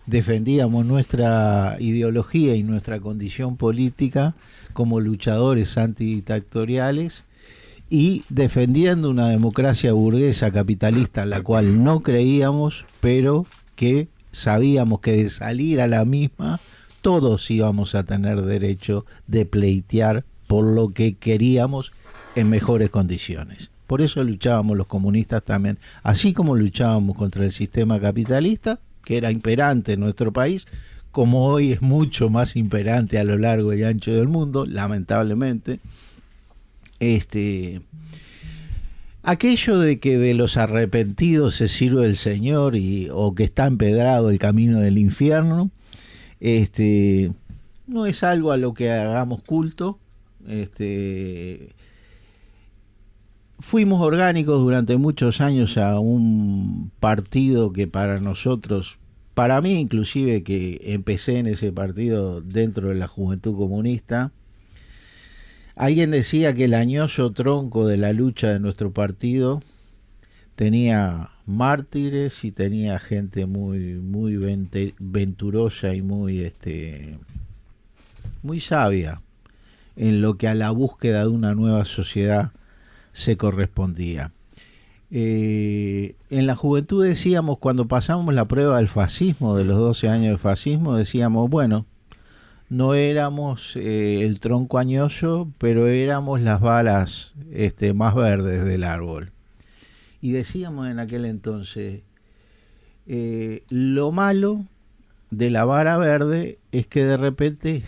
defendíamos nuestra ideología y nuestra condición política como luchadores antidictatoriales y defendiendo una democracia burguesa capitalista en la cual no creíamos, pero que sabíamos que de salir a la misma todos íbamos a tener derecho de pleitear por lo que queríamos en mejores condiciones. Por eso luchábamos los comunistas también, así como luchábamos contra el sistema capitalista, que era imperante en nuestro país, como hoy es mucho más imperante a lo largo y ancho del mundo, lamentablemente. Aquello de que de los arrepentidos se sirve el Señor o que está empedrado el camino del infierno, no es algo a lo que hagamos culto. Fuimos orgánicos durante muchos años a un partido que para nosotros, para mí inclusive, que empecé en ese partido dentro de la Juventud Comunista, alguien decía que el añoso tronco de la lucha de nuestro partido tenía mártires y tenía gente muy venturosa y muy sabia en lo que a la búsqueda de una nueva sociedad se correspondía. En la juventud decíamos, cuando pasamos la prueba del fascismo, de los 12 años de fascismo, decíamos, bueno, no éramos el tronco añoso, pero éramos las varas más verdes del árbol. Y decíamos en aquel entonces, lo malo de la vara verde es que de repente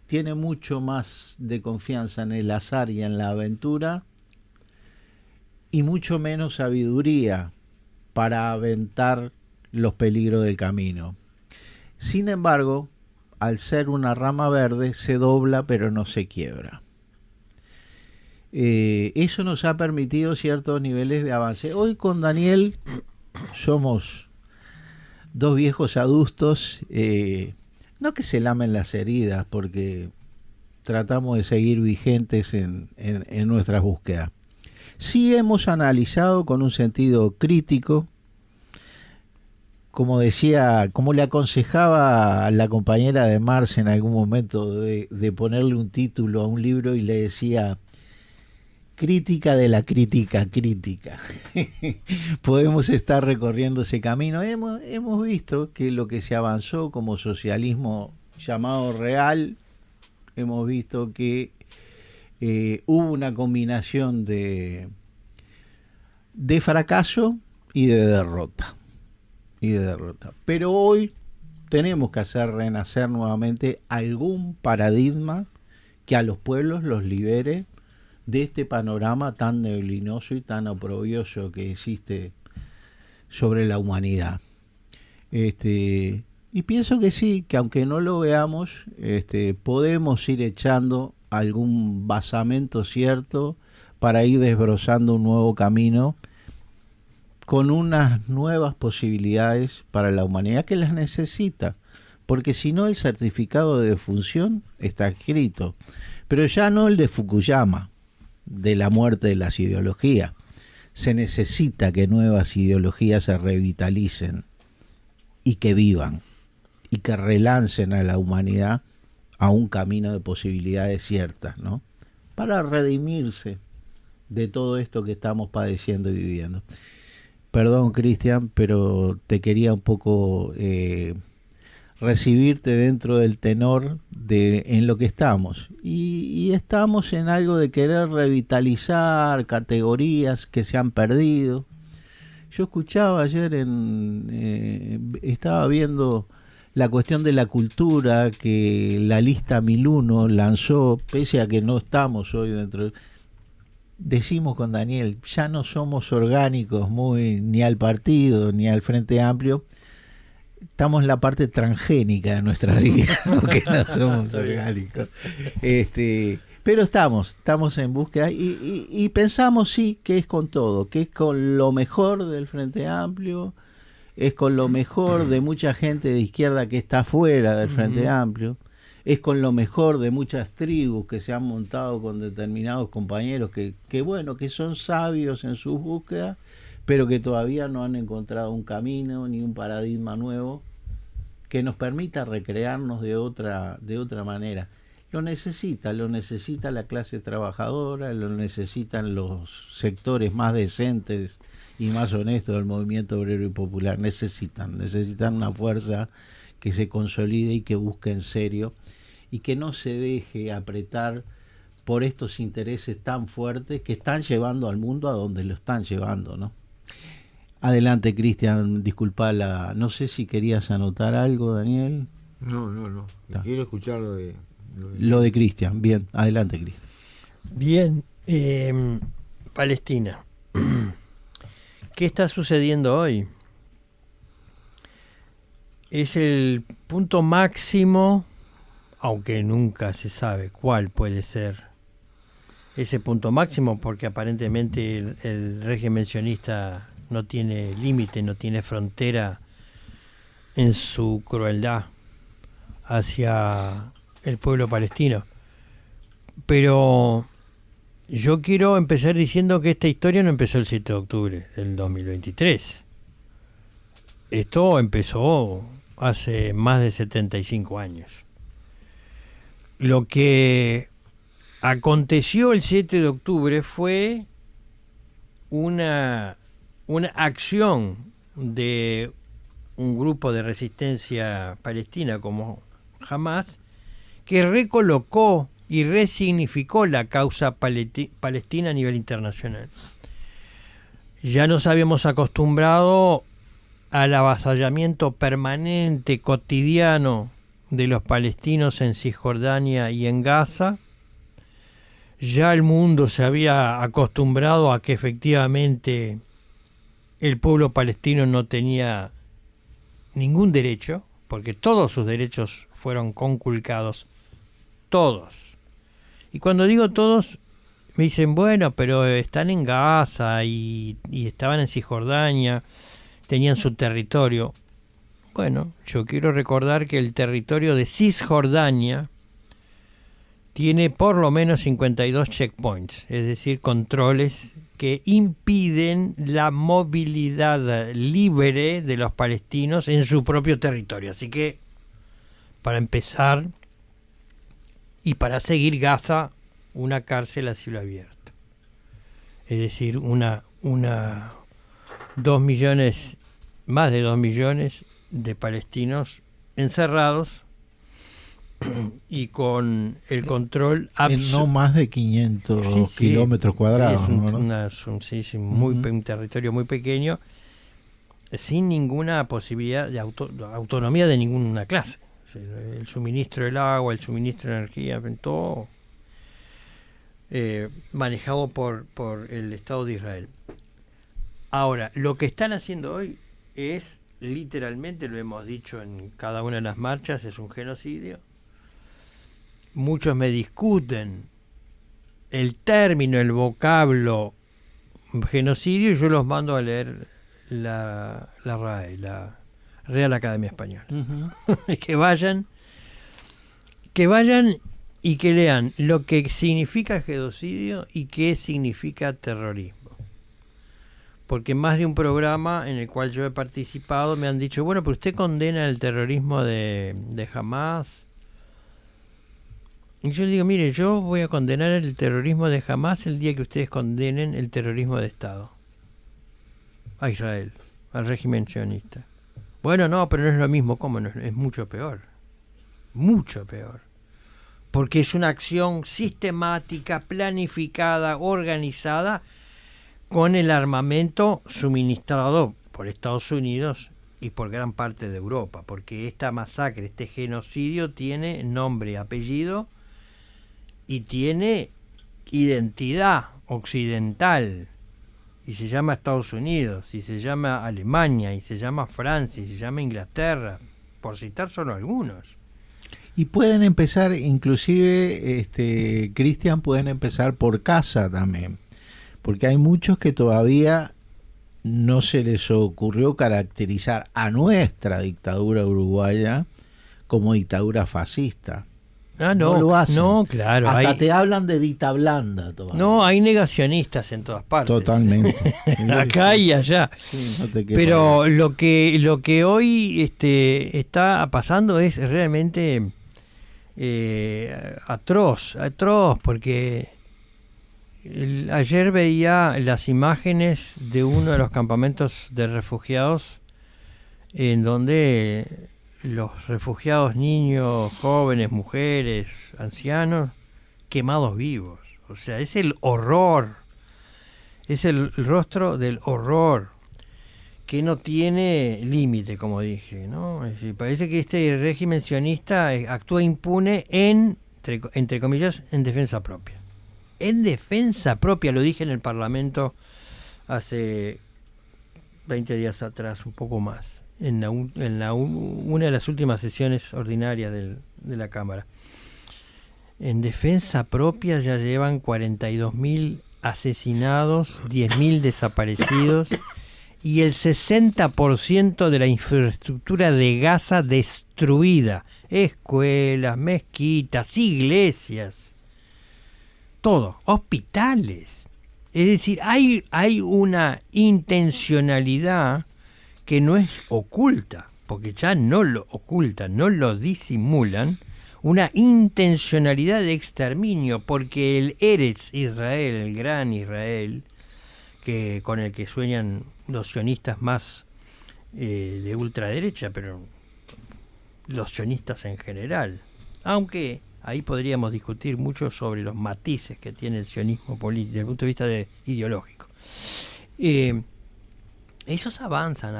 tiene mucho más de confianza en el azar y en la aventura y mucho menos sabiduría para aventar los peligros del camino. Sin embargo, al ser una rama verde, se dobla pero no se quiebra. Eso nos ha permitido ciertos niveles de avance. Hoy con Daniel somos dos viejos adultos, no que se lamen las heridas, porque tratamos de seguir vigentes en nuestras búsquedas. Sí hemos analizado con un sentido crítico, como decía, como le aconsejaba a la compañera de Marce en algún momento de ponerle un título a un libro y le decía: crítica de la crítica crítica. Podemos estar recorriendo ese camino. Hemos visto que lo que se avanzó como socialismo llamado real, hemos visto que hubo una combinación de fracaso y de derrota. Pero hoy tenemos que hacer renacer nuevamente algún paradigma que a los pueblos los libere de este panorama tan neblinoso y tan oprobioso que existe sobre la humanidad. Y pienso que sí, que aunque no lo veamos, podemos ir echando algún basamento cierto para ir desbrozando un nuevo camino con unas nuevas posibilidades para la humanidad que las necesita, porque si no el certificado de defunción está escrito, pero ya no el de Fukuyama, de la muerte de las ideologías. Se necesita que nuevas ideologías se revitalicen y que vivan y que relancen a la humanidad a un camino de posibilidades ciertas, ¿no? Para redimirse de todo esto que estamos padeciendo y viviendo. Perdón, Cristian, pero te quería un poco recibirte dentro del tenor en lo que estamos. Y estamos en algo de querer revitalizar categorías que se han perdido. Yo escuchaba ayer, estaba viendo la cuestión de la cultura que la lista 1001 lanzó, pese a que no estamos hoy dentro. Decimos con Daniel, ya no somos orgánicos ni al partido ni al Frente Amplio. Estamos en la parte transgénica de nuestra vida, ¿no? Que no somos orgánicos. Pero estamos en búsqueda y pensamos sí que es con todo, que es con lo mejor del Frente Amplio, es con lo mejor de mucha gente de izquierda que está fuera del Frente Amplio, es con lo mejor de muchas tribus que se han montado con determinados compañeros que son sabios en sus búsquedas, pero que todavía no han encontrado un camino ni un paradigma nuevo que nos permita recrearnos de otra manera. Lo necesita la clase trabajadora, lo necesitan los sectores más decentes y más honestos del movimiento obrero y popular. Necesitan una fuerza que se consolide y que busque en serio y que no se deje apretar por estos intereses tan fuertes que están llevando al mundo a donde lo están llevando, ¿no? Adelante, Cristian, disculpa, no sé si querías anotar algo, Daniel. No. Quiero escuchar lo de Cristian. Bien, adelante, Cristian. Bien, Palestina. ¿Qué está sucediendo hoy? Es el punto máximo, aunque nunca se sabe cuál puede ser ese punto máximo, porque aparentemente el régimen sionista no tiene límite, no tiene frontera en su crueldad hacia el pueblo palestino. Pero yo quiero empezar diciendo que esta historia no empezó el 7 de octubre del 2023. Esto empezó hace más de 75 años. Lo que aconteció el 7 de octubre fue una acción de un grupo de resistencia palestina como Hamas que recolocó y resignificó la causa palestina a nivel internacional. Ya nos habíamos acostumbrado al avasallamiento permanente, cotidiano, de los palestinos en Cisjordania y en Gaza. Ya el mundo se había acostumbrado a que efectivamente el pueblo palestino no tenía ningún derecho, porque todos sus derechos fueron conculcados, todos. Y cuando digo todos, me dicen, bueno, pero están en Gaza y estaban en Cisjordania, tenían su territorio. Bueno, yo quiero recordar que el territorio de Cisjordania tiene por lo menos 52 checkpoints, es decir, controles que impiden la movilidad libre de los palestinos en su propio territorio. Así que, para empezar, y para seguir, Gaza, una cárcel a cielo abierto. Es decir, 2 millones, más de 2 millones de palestinos encerrados y con el control no más de 500 kilómetros cuadrados. Es un territorio muy pequeño, sin ninguna posibilidad de autonomía de ninguna clase. El suministro del agua, el suministro de energía, todo manejado por el Estado de Israel. Ahora, lo que están haciendo hoy es, literalmente, lo hemos dicho en cada una de las marchas, es un genocidio. Muchos me discuten el término, el vocablo genocidio, y yo los mando a leer la RAE, la Real Academia Española. Uh-huh. que vayan y que lean lo que significa genocidio y qué significa terrorismo. Porque en más de un programa en el cual yo he participado me han dicho, bueno, pero usted condena el terrorismo de Hamás. Y yo digo, mire, yo voy a condenar el terrorismo de Hamás el día que ustedes condenen el terrorismo de Estado. A Israel, al régimen sionista. Bueno, no, pero no es lo mismo. ¿Cómo no? Es mucho peor. Mucho peor. Porque es una acción sistemática, planificada, organizada, con el armamento suministrado por Estados Unidos y por gran parte de Europa, porque esta masacre, este genocidio tiene nombre, apellido y tiene identidad occidental, y se llama Estados Unidos, y se llama Alemania, y se llama Francia, y se llama Inglaterra, por citar solo algunos. Y pueden empezar, inclusive, Cristian, pueden empezar por casa también. Porque hay muchos que todavía no se les ocurrió caracterizar a nuestra dictadura uruguaya como dictadura fascista. No lo hacen. No, claro. Hasta te hablan de dita blanda todavía. No, hay negacionistas en todas partes. Totalmente. Acá y allá. Sí, no te pero lo que hoy está pasando es realmente atroz, porque ayer veía las imágenes de uno de los campamentos de refugiados en donde los refugiados, niños, jóvenes, mujeres, ancianos, quemados vivos. O sea, es el horror, es el rostro del horror que no tiene límite, como dije, ¿no? Es decir, parece que este régimen sionista actúa impune entre comillas, en defensa propia. En defensa propia, lo dije en el Parlamento hace 20 días atrás, un poco más, en una de las últimas sesiones ordinarias de la Cámara. En defensa propia ya llevan 42.000 asesinados, 10.000 desaparecidos y el 60% de la infraestructura de Gaza destruida. Escuelas, mezquitas, iglesias, todo, hospitales. Es decir, hay una intencionalidad que no es oculta, porque ya no lo ocultan, no lo disimulan, una intencionalidad de exterminio, porque el Eretz Israel, el gran Israel, que con el que sueñan los sionistas más de ultraderecha, pero los sionistas en general, aunque ahí podríamos discutir mucho sobre los matices que tiene el sionismo político desde el punto de vista ideológico. Ellos avanzan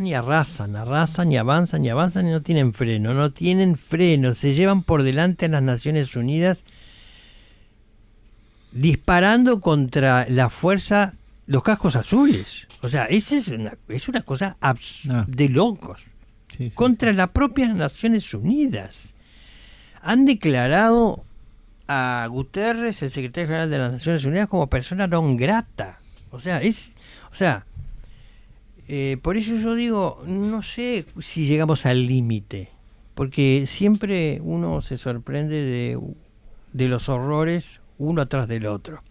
y avanzan y no tienen freno, se llevan por delante a las Naciones Unidas disparando contra la fuerza, los cascos azules. O sea, esa es una cosa de locos. Sí. Contra las propias Naciones Unidas. Han declarado a Guterres, el secretario general de las Naciones Unidas, como persona non grata. Por eso yo digo, no sé si llegamos al límite, porque siempre uno se sorprende de los horrores uno atrás del otro.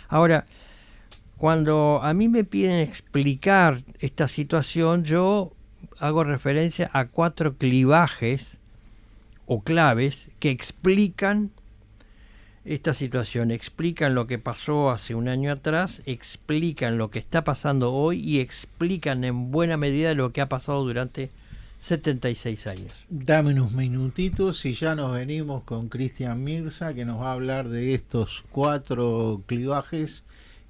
Ahora, cuando a mí me piden explicar esta situación, yo hago referencia a 4 clivajes o claves que explican esta situación, explican lo que pasó hace un año atrás, explican lo que está pasando hoy y explican en buena medida lo que ha pasado durante 76 años. Dame unos minutitos y ya nos venimos con Cristian Mirza, que nos va a hablar de estos 4 clivajes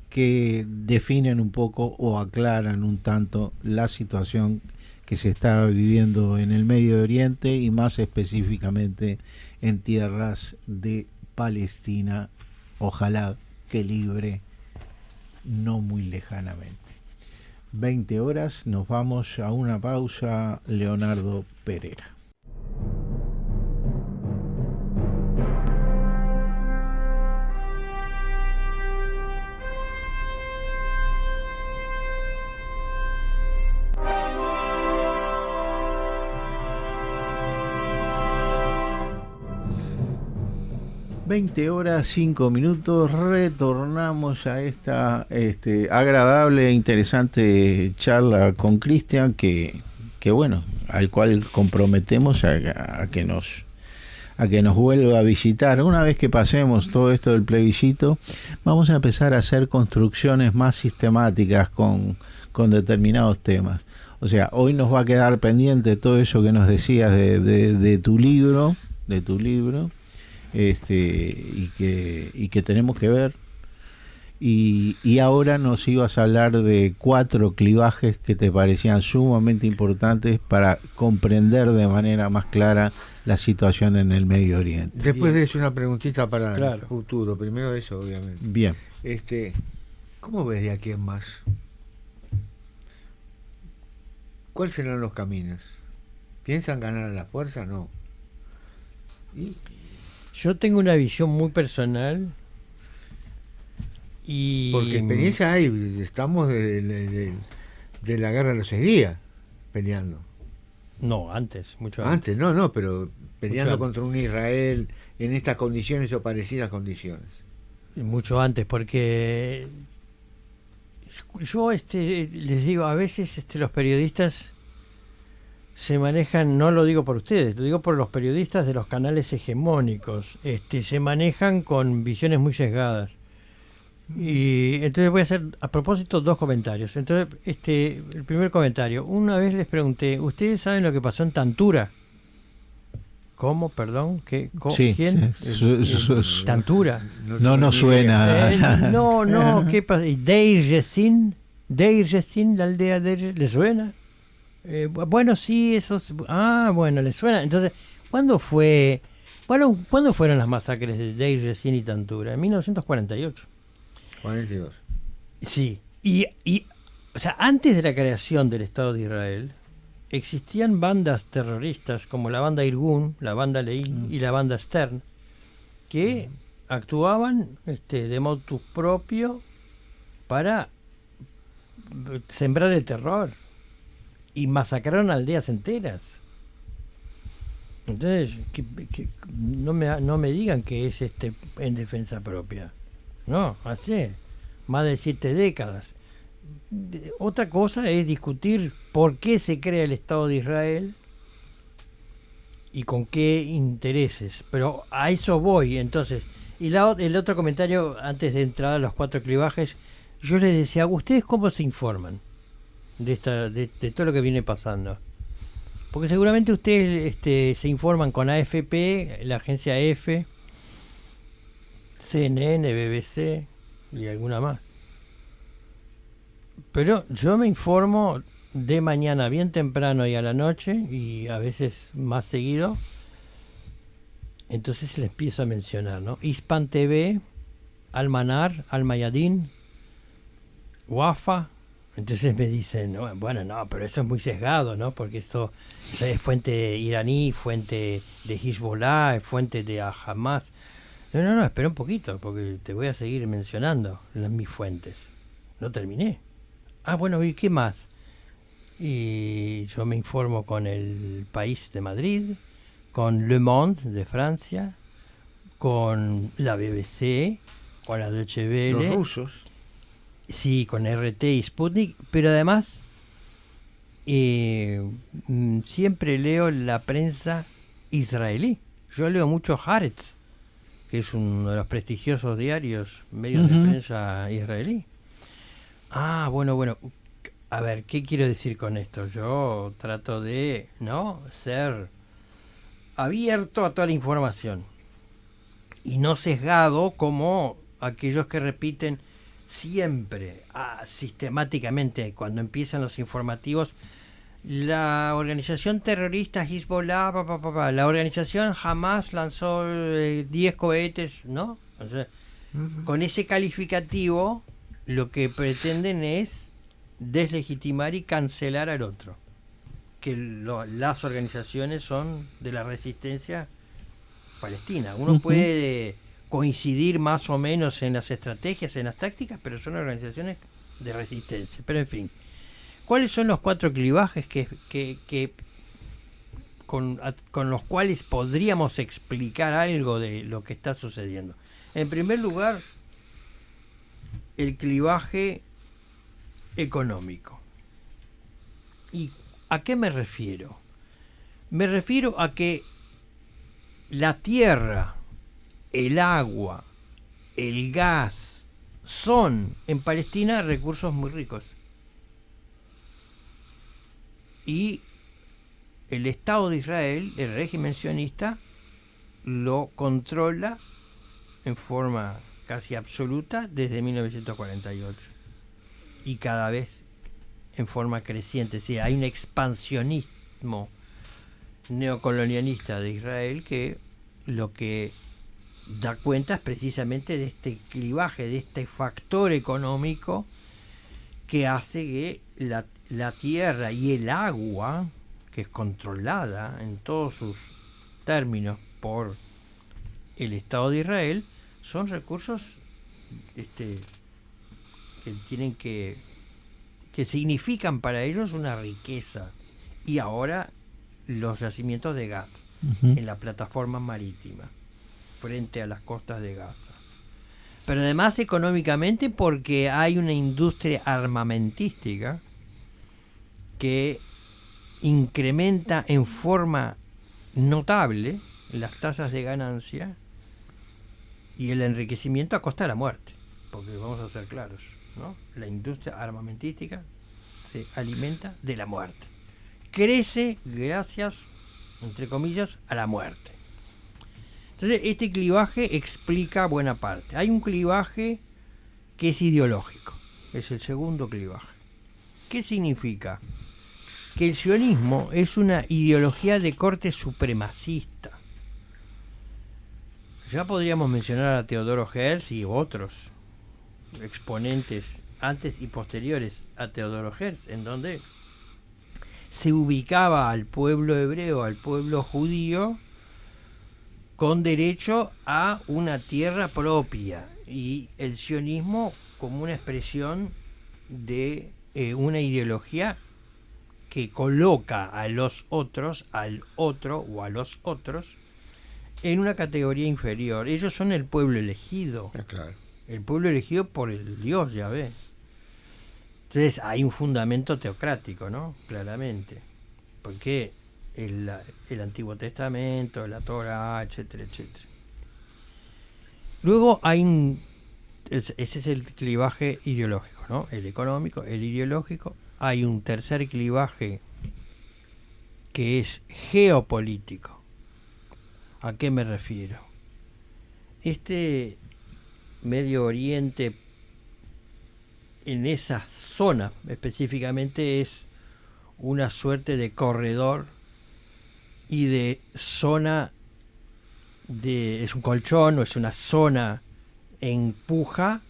que definen un poco o aclaran un tanto la situación que se está viviendo en el Medio Oriente y más específicamente en tierras de Palestina, ojalá que libre no muy lejanamente. 20 horas, nos vamos a una pausa. Leonardo Pereira. (20:05) retornamos a esta agradable e interesante charla con Cristian, que bueno, al cual comprometemos a que nos vuelva a visitar. Una vez que pasemos todo esto del plebiscito, vamos a empezar a hacer construcciones más sistemáticas con determinados temas. O sea, hoy nos va a quedar pendiente todo eso que nos decías de tu libro, y que tenemos que ver, y ahora nos ibas a hablar de 4 clivajes que te parecían sumamente importantes para comprender de manera más clara la situación en el Medio Oriente. Después de eso, una preguntita para el futuro. Primero eso, obviamente. Bien. ¿Cómo ves de aquí en más? ¿Cuáles serán los caminos? ¿Piensan ganar a la fuerza? No. Yo tengo una visión muy personal y... Porque experiencia hay, estamos de la guerra de los 6 días peleando. No, mucho antes. No, pero peleando contra un Israel en estas condiciones o parecidas condiciones. Mucho antes, porque yo les digo, a veces los periodistas se manejan, no lo digo por ustedes, lo digo por los periodistas de los canales hegemónicos, se manejan con visiones muy sesgadas. Y entonces voy a hacer a propósito 2 comentarios. Entonces, el primer comentario, una vez les pregunté, ¿ustedes saben lo que pasó en Tantura? ¿Cómo? Perdón, sí, ¿quién? Sí. Tantura. No suena. No, ¿qué pasa? ¿Y Deir Yassin, la aldea de ¿le suena? Bueno, sí, eso. Bueno, le suena. Entonces, ¿cuándo fueron las masacres de Deir Yassin y Tantura? En 1948. 42. Sí. Y o sea, antes de la creación del Estado de Israel, existían bandas terroristas como la banda Irgun, la banda Lein y la banda Stern, que actuaban de motu propio para sembrar el terror. Y masacraron aldeas enteras. Entonces, que no me digan que es en defensa propia. No, hace más de 7 décadas. Otra cosa es discutir por qué se crea el Estado de Israel y con qué intereses. Pero a eso voy. Entonces, y el otro comentario, antes de entrar a los 4 clivajes, yo les decía, ¿ustedes cómo se informan de todo lo que viene pasando? Porque seguramente ustedes se informan con AFP, la agencia EFE, CNN, BBC y alguna más. Pero yo me informo de mañana bien temprano y a la noche, y a veces más seguido. Entonces le empiezo a mencionar, ¿no? Hispan TV, Almanar, Almayadín, Wafa. Entonces me dicen, no, bueno, no, pero eso es muy sesgado, ¿no? Porque eso es fuente iraní, fuente de Hezbollah, fuente de Hamas. No, espera un poquito, porque te voy a seguir mencionando mis fuentes. No terminé. Ah, bueno, ¿y qué más? Y yo me informo con El País de Madrid, con Le Monde de Francia, con la BBC, con la Deutsche Welle. Los rusos. Sí, con RT y Sputnik, pero además siempre leo la prensa israelí. Yo leo mucho Haaretz, que es uno de los prestigiosos diarios, medios de prensa israelí. Ah, bueno. A ver, ¿qué quiero decir con esto? Yo trato de, ¿no?, ser abierto a toda la información y no sesgado como aquellos que repiten siempre, sistemáticamente, cuando empiezan los informativos, la organización terrorista Hezbollah, la organización Hamas lanzó 10 cohetes, ¿no? O sea, con ese calificativo lo que pretenden es deslegitimar y cancelar al otro, que las organizaciones son de la resistencia palestina. Uno puede coincidir más o menos en las estrategias, en las tácticas, pero son organizaciones de resistencia. Pero en fin, ¿cuáles son los 4 clivajes que con los cuales podríamos explicar algo de lo que está sucediendo? En primer lugar, el clivaje económico. ¿Y a qué me refiero? Me refiero a que la tierra, el agua, el gas son en Palestina recursos muy ricos. Y el Estado de Israel, el régimen sionista, lo controla en forma casi absoluta desde 1948. Y cada vez en forma creciente. Es decir, hay un expansionismo neocolonialista de Israel que lo que da cuenta es precisamente de este clivaje, de este factor económico que hace que la tierra y el agua, que es controlada en todos sus términos por el Estado de Israel, son recursos que tienen que significan para ellos una riqueza. Y ahora los yacimientos de gas en la plataforma marítima frente a las costas de Gaza. Pero además económicamente, porque hay una industria armamentística que incrementa en forma notable las tasas de ganancia y el enriquecimiento a costa de la muerte, porque vamos a ser claros, ¿no? La industria armamentística se alimenta de la muerte, crece gracias, entre comillas, a la muerte. Entonces este clivaje explica buena parte. Hay un clivaje que es ideológico, es el segundo clivaje. ¿Qué significa? Que el sionismo es una ideología de corte supremacista. Ya podríamos mencionar a Teodoro Herzl y otros exponentes antes y posteriores a Teodoro Herzl, en donde se ubicaba al pueblo hebreo, al pueblo judío, con derecho a una tierra propia, y el sionismo como una expresión de una ideología que coloca a los otros, al otro o a los otros, en una categoría inferior. Ellos son el pueblo elegido. Claro. El pueblo elegido por el Dios Yahvé. Entonces hay un fundamento teocrático, ¿no? Claramente. Porque el Antiguo Testamento, la Torah, etcétera, etcétera. Luego hay ese es el clivaje ideológico, ¿no? El económico, el ideológico. Hay un tercer clivaje que es geopolítico. ¿A qué me refiero? Este Medio Oriente, en esa zona específicamente, es una suerte de corredor y de zona es un colchón, o es una zona en puja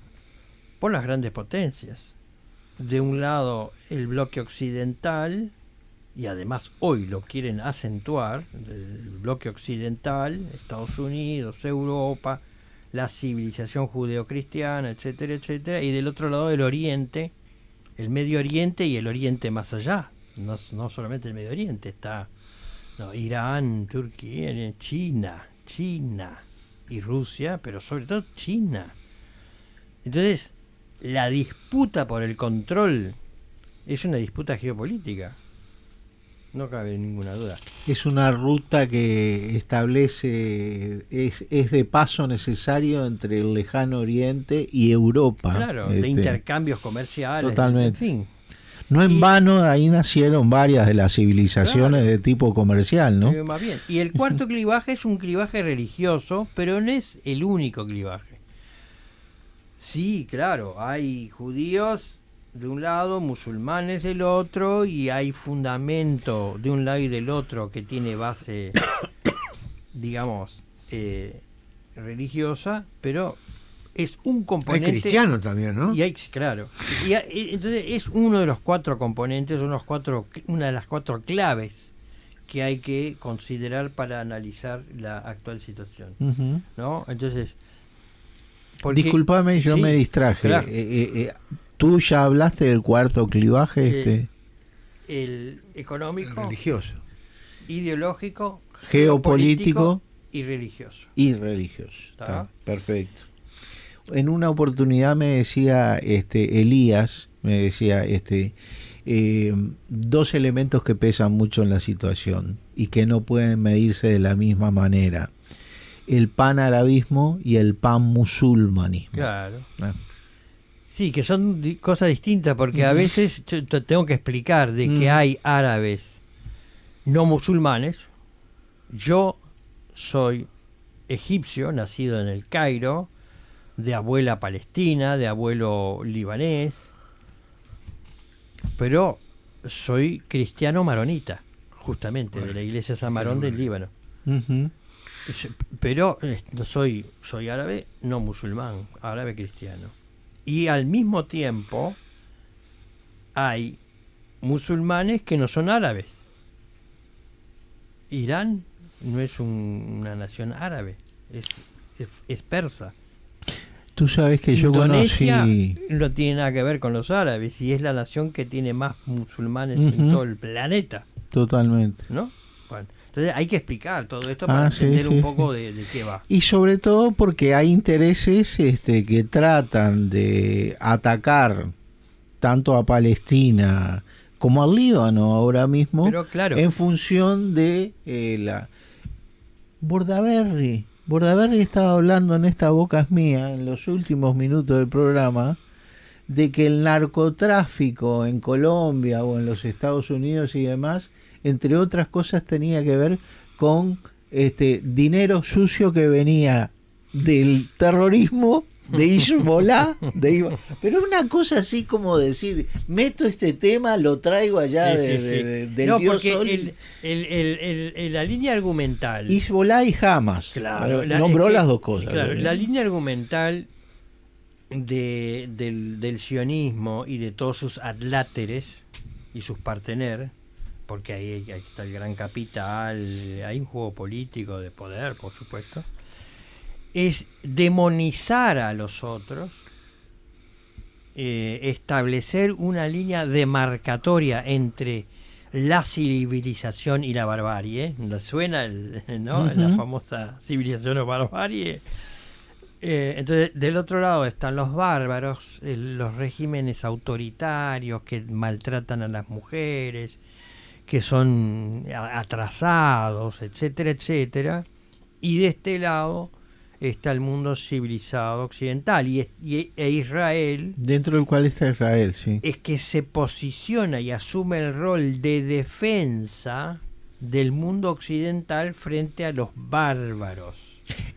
por las grandes potencias. De un lado el bloque occidental, y además hoy lo quieren acentuar, el bloque occidental, Estados Unidos, Europa, la civilización judeocristiana, etcétera, etcétera, y del otro lado el Oriente, el Medio Oriente y el Oriente más allá. No solamente el Medio Oriente, está Irán, Turquía, China y Rusia, pero sobre todo China. Entonces, la disputa por el control es una disputa geopolítica, no cabe ninguna duda. Es una ruta que establece, es de paso necesario entre el lejano Oriente y Europa. Claro, de intercambios comerciales. Totalmente. En fin. No en vano, ahí nacieron varias de las civilizaciones de tipo comercial, ¿no? Más bien. Y el cuarto clivaje es un clivaje religioso, pero no es el único clivaje. Sí, claro, hay judíos de un lado, musulmanes del otro, y hay fundamento de un lado y del otro que tiene base, digamos, religiosa, pero es un componente. Hay cristiano también, ¿no? Y hay, claro. Entonces es uno de los 4 componentes, una de las 4 claves que hay que considerar para analizar la actual situación, ¿no? Entonces, discúlpame, yo me distraje. Claro. ¿Tú ya hablaste del cuarto clivaje? El económico, religioso, ideológico, geopolítico y religioso. Está perfecto. En una oportunidad me decía Elías, dos elementos que pesan mucho en la situación y que no pueden medirse de la misma manera: el panarabismo y el panmusulmanismo. Claro. Sí, que son cosas distintas, porque a veces yo tengo que explicar de que hay árabes no musulmanes. Yo soy egipcio, nacido en el Cairo, de abuela palestina, de abuelo libanés, pero soy cristiano maronita, justamente, de la iglesia San Marón del Líbano. Pero soy árabe, no musulmán, árabe cristiano. Y al mismo tiempo hay musulmanes que no son árabes. Irán no es una nación árabe, es persa. Tú sabes que yo Indonesia conocí... no tiene nada que ver con los árabes, y es la nación que tiene más musulmanes en todo el planeta. Totalmente. ¿No? Bueno, entonces hay que explicar todo esto para entender un poco de qué va. Y sobre todo porque hay intereses que tratan de atacar tanto a Palestina como al Líbano ahora mismo, pero claro, en función de la... Bordaberry estaba hablando en Esta Boca es Mía, en los últimos minutos del programa, de que el narcotráfico en Colombia o en los Estados Unidos y demás, entre otras cosas, tenía que ver con dinero sucio que venía del terrorismo, de Hezbollah, pero una cosa así como decir, meto este tema, lo traigo allá del porque la línea argumental, Hezbollah y Hamas, claro, nombró las dos cosas. Claro, la línea argumental del sionismo y de todos sus adláteres y sus partener, porque ahí está el gran capital, hay un juego político de poder, por supuesto, es demonizar a los otros, establecer una línea demarcatoria entre la civilización y la barbarie. ¿No suena la famosa civilización o barbarie? Entonces, del otro lado están los bárbaros, los regímenes autoritarios que maltratan a las mujeres, que son atrasados, etcétera, etcétera. Y de este lado está el mundo civilizado occidental e Israel, dentro del cual está Israel, sí, es que se posiciona y asume el rol de defensa del mundo occidental frente a los bárbaros.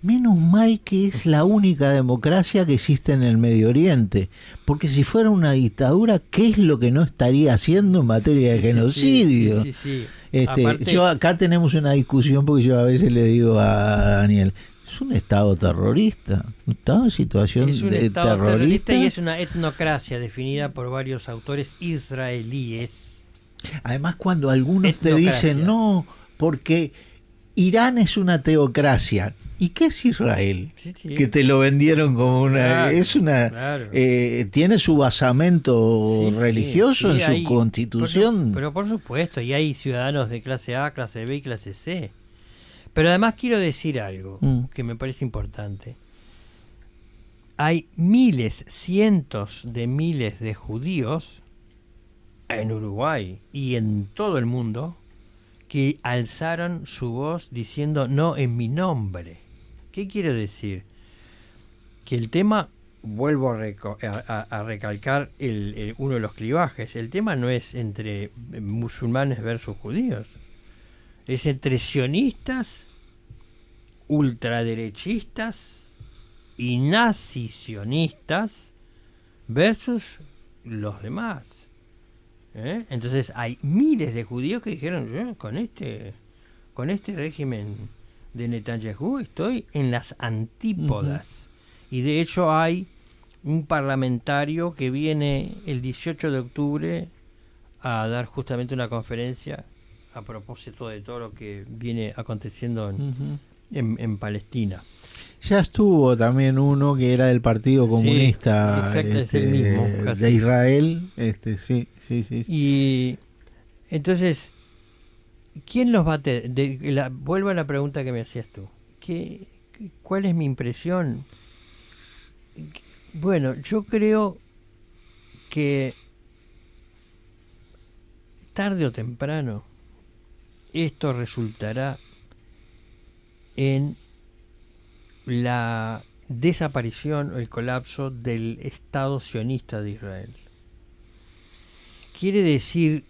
Menos mal que es la única democracia que existe en el Medio Oriente, porque si fuera una dictadura, ¿qué es lo que no estaría haciendo en materia de genocidio? Sí. Aparte, yo acá tenemos una discusión porque yo a veces le digo a Daniel, es un estado terrorista, un estado en situación es un de estado terrorista y es una etnocracia definida por varios autores israelíes. Además, cuando algunos te dicen no, porque Irán es una teocracia. ¿Y qué es Israel? Sí. Que te lo vendieron como una... Claro, es una claro. Tiene su basamento religioso en su constitución. Pero por supuesto, y hay ciudadanos de clase A, clase B y clase C. Pero además quiero decir algo que me parece importante. Hay miles, cientos de miles de judíos en Uruguay y en todo el mundo que alzaron su voz diciendo no en mi nombre. ¿Qué quiero decir? Que el tema, vuelvo a recalcar uno de los clivajes, el tema no es entre musulmanes versus judíos, es entre sionistas, ultraderechistas y nazisionistas versus los demás. Entonces hay miles de judíos que dijeron, con este régimen de Netanyahu estoy en las antípodas. Y de hecho hay un parlamentario que viene el 18 de octubre a dar justamente una conferencia a propósito de todo lo que viene aconteciendo en Palestina. Ya estuvo también uno que era del Partido Comunista es el mismo, de Israel. Sí. Y entonces, ¿quién los va a vuelvo a la pregunta que me hacías tú. ¿Cuál es mi impresión? Bueno, yo creo que tarde o temprano esto resultará en la desaparición o el colapso del Estado sionista de Israel. ¿Quiere decir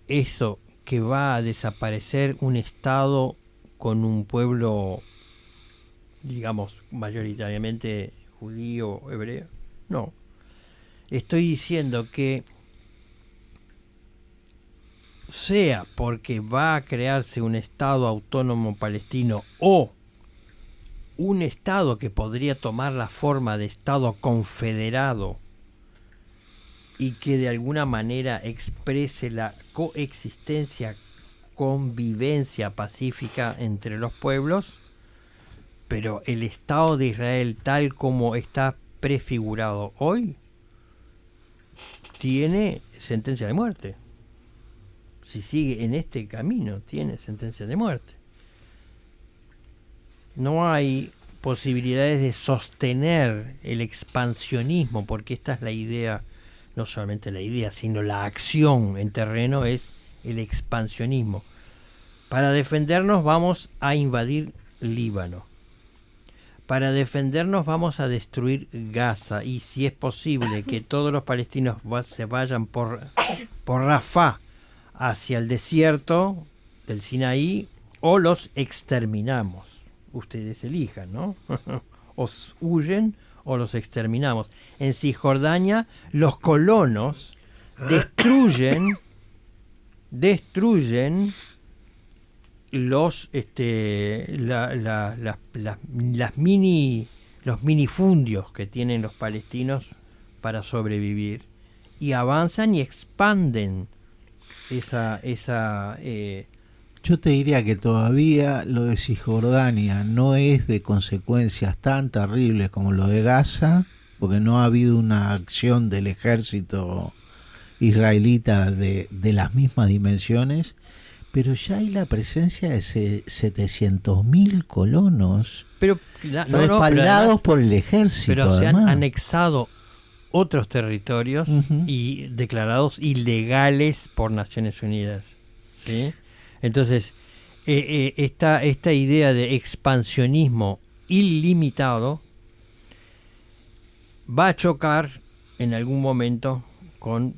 eso que va a desaparecer un Estado con un pueblo, digamos, mayoritariamente judío o hebreo? No. Estoy diciendo que sea porque va a crearse un Estado autónomo palestino o un Estado que podría tomar la forma de Estado confederado y que de alguna manera exprese la coexistencia, convivencia pacífica entre los pueblos, pero el Estado de Israel tal como está prefigurado hoy tiene sentencia de muerte. Si sigue en este camino, tiene sentencia de muerte. No hay posibilidades de sostener el expansionismo, porque esta es la idea, no solamente la idea, sino la acción en terreno es el expansionismo. Para defendernos vamos a invadir Líbano. Para defendernos vamos a destruir Gaza. Y si es posible que todos los palestinos se vayan por Rafah hacia el desierto del Sinaí, o los exterminamos. Ustedes elijan, ¿no? Os huyen o los exterminamos. En Cisjordania los colonos destruyen los los minifundios que tienen los palestinos para sobrevivir, y avanzan y expanden esa yo te diría que todavía lo de Cisjordania no es de consecuencias tan terribles como lo de Gaza, porque no ha habido una acción del ejército israelita de las mismas dimensiones, pero ya hay la presencia de 700.000 colonos respaldados por el ejército. Pero además se han anexado otros territorios y declarados ilegales por Naciones Unidas, ¿sí? Entonces, esta idea de expansionismo ilimitado va a chocar en algún momento con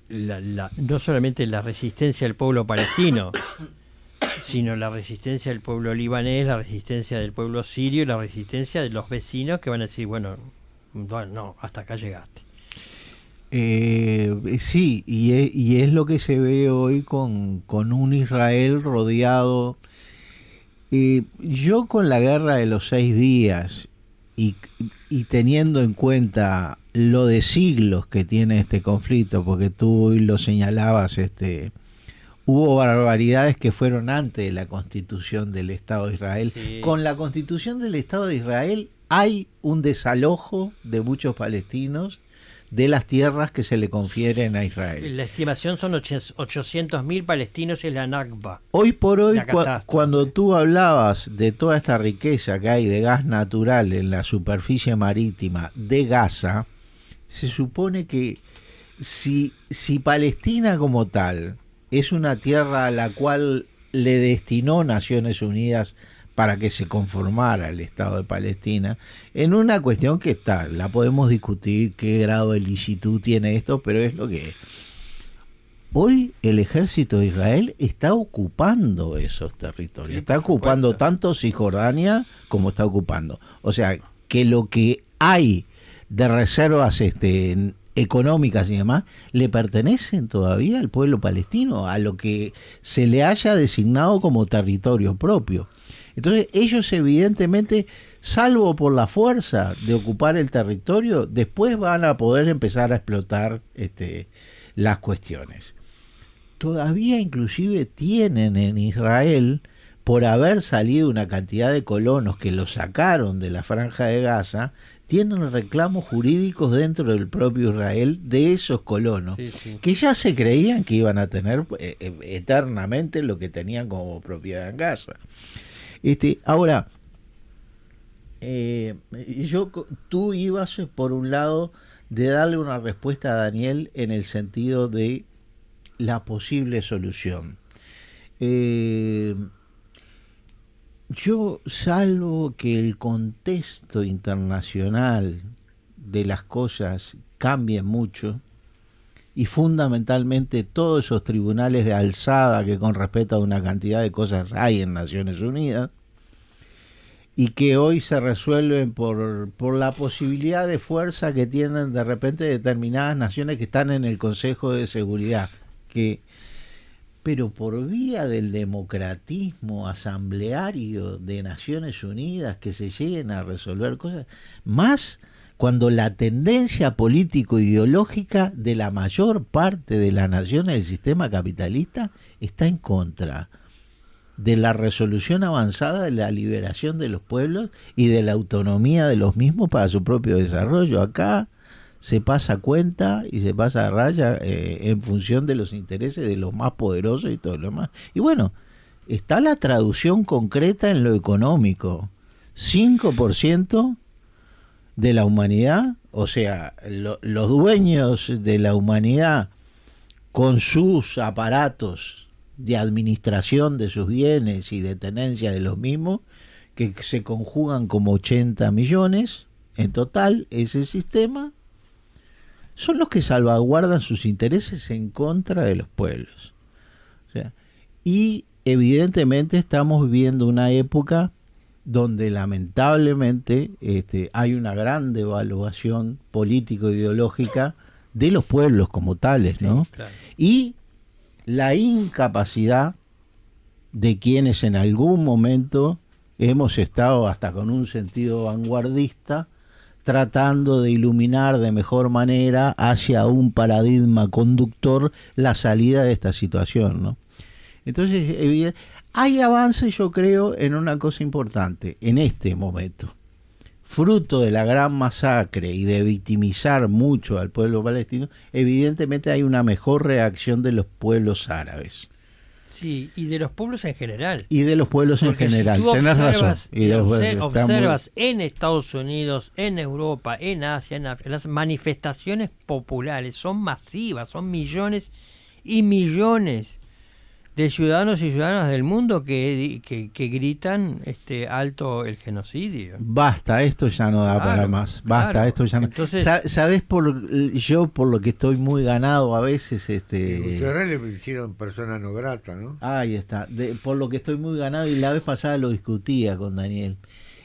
no solamente la resistencia del pueblo palestino, sino la resistencia del pueblo libanés, la resistencia del pueblo sirio y la resistencia de los vecinos que van a decir, bueno, no, hasta acá llegaste. Sí, y es lo que se ve hoy con un Israel rodeado. Yo con la guerra de los 6 días y teniendo en cuenta lo de siglos que tiene este conflicto, porque tú hoy lo señalabas, hubo barbaridades que fueron antes de la constitución del Estado de Israel. Sí. Con la constitución del Estado de Israel hay un desalojo de muchos palestinos de las tierras que se le confieren a Israel. La estimación son 800.000 palestinos en la Nakba. Hoy por hoy, cuando tú hablabas de toda esta riqueza que hay de gas natural en la superficie marítima de Gaza, se supone que si Palestina como tal es una tierra a la cual le destinó Naciones Unidas para que se conformara el Estado de Palestina, en una cuestión que la podemos discutir qué grado de licitud tiene esto, pero es lo que es. Hoy el ejército de Israel está ocupando esos territorios, está ocupando tanto Cisjordania como está ocupando. O sea, que lo que hay de reservas económicas y demás le pertenecen todavía al pueblo palestino, a lo que se le haya designado como territorio propio. Entonces ellos evidentemente, salvo por la fuerza de ocupar el territorio, después van a poder empezar a explotar las cuestiones. Todavía inclusive tienen en Israel, por haber salido una cantidad de colonos que los sacaron de la Franja de Gaza, tienen reclamos jurídicos dentro del propio Israel de esos colonos, que ya se creían que iban a tener eternamente lo que tenían como propiedad en Gaza. Ahora, tú ibas por un lado de darle una respuesta a Daniel en el sentido de la posible solución. Yo, salvo que el contexto internacional de las cosas cambie mucho, y fundamentalmente todos esos tribunales de alzada que con respecto a una cantidad de cosas hay en Naciones Unidas, y que hoy se resuelven por la posibilidad de fuerza que tienen de repente determinadas naciones que están en el Consejo de Seguridad, pero por vía del democratismo asambleario de Naciones Unidas, que se lleguen a resolver cosas, más cuando la tendencia político-ideológica de la mayor parte de las naciones del sistema capitalista está en contra de la resolución avanzada de la liberación de los pueblos y de la autonomía de los mismos para su propio desarrollo. Acá se pasa cuenta y se pasa raya en función de los intereses de los más poderosos y todo lo demás. Y bueno, está la traducción concreta en lo económico. 5% de la humanidad, o sea, los dueños de la humanidad con sus aparatos de administración de sus bienes y de tenencia de los mismos, que se conjugan como 80 millones en total, ese sistema, son los que salvaguardan sus intereses en contra de los pueblos. O sea, y evidentemente estamos viviendo una época donde lamentablemente hay una gran devaluación político-ideológica de los pueblos como tales, ¿no? Sí, claro. Y la incapacidad de quienes en algún momento hemos estado hasta con un sentido vanguardista tratando de iluminar de mejor manera hacia un paradigma conductor la salida de esta situación, ¿no? Entonces, hay avances, yo creo, en una cosa importante en este momento. Fruto de la gran masacre y de victimizar mucho al pueblo palestino, evidentemente hay una mejor reacción de los pueblos árabes. Sí, y de los pueblos en general. Y de los pueblos en general, tenés razón. Y observas en Estados Unidos, en Europa, en Asia, en África, las manifestaciones populares son masivas, son millones y millones de ciudadanos y ciudadanas del mundo que gritan alto el genocidio. Basta, esto ya no da para más. Basta, esto ya no. Entonces, ¿sabés? Yo por lo que estoy muy ganado a veces. Ustedes le hicieron persona no grata, ¿no? Ahí está. Por lo que estoy muy ganado, y la vez pasada lo discutía con Daniel.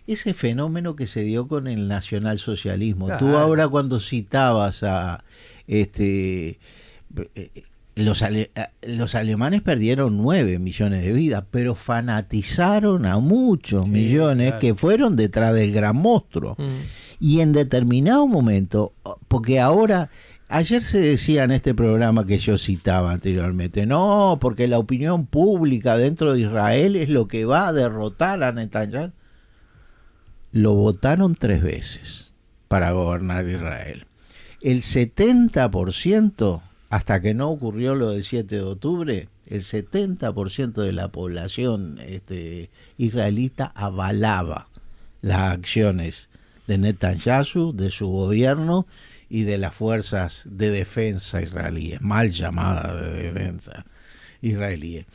Ese fenómeno que se dio con el nacionalsocialismo. Claro. Tú ahora cuando citabas a los alemanes perdieron 9 millones de vidas, pero fanatizaron a muchos millones, claro, que fueron detrás del gran monstruo. Y en determinado momento, porque ayer se decía en este programa que yo citaba anteriormente, no, porque la opinión pública dentro de Israel es lo que va a derrotar a Netanyahu. Lo votaron 3 veces para gobernar Israel. El 70%, hasta que no ocurrió lo del 7 de octubre, el 70% de la población israelita avalaba las acciones de Netanyahu, de su gobierno y de las fuerzas de defensa israelíes, mal llamadas de defensa israelíes.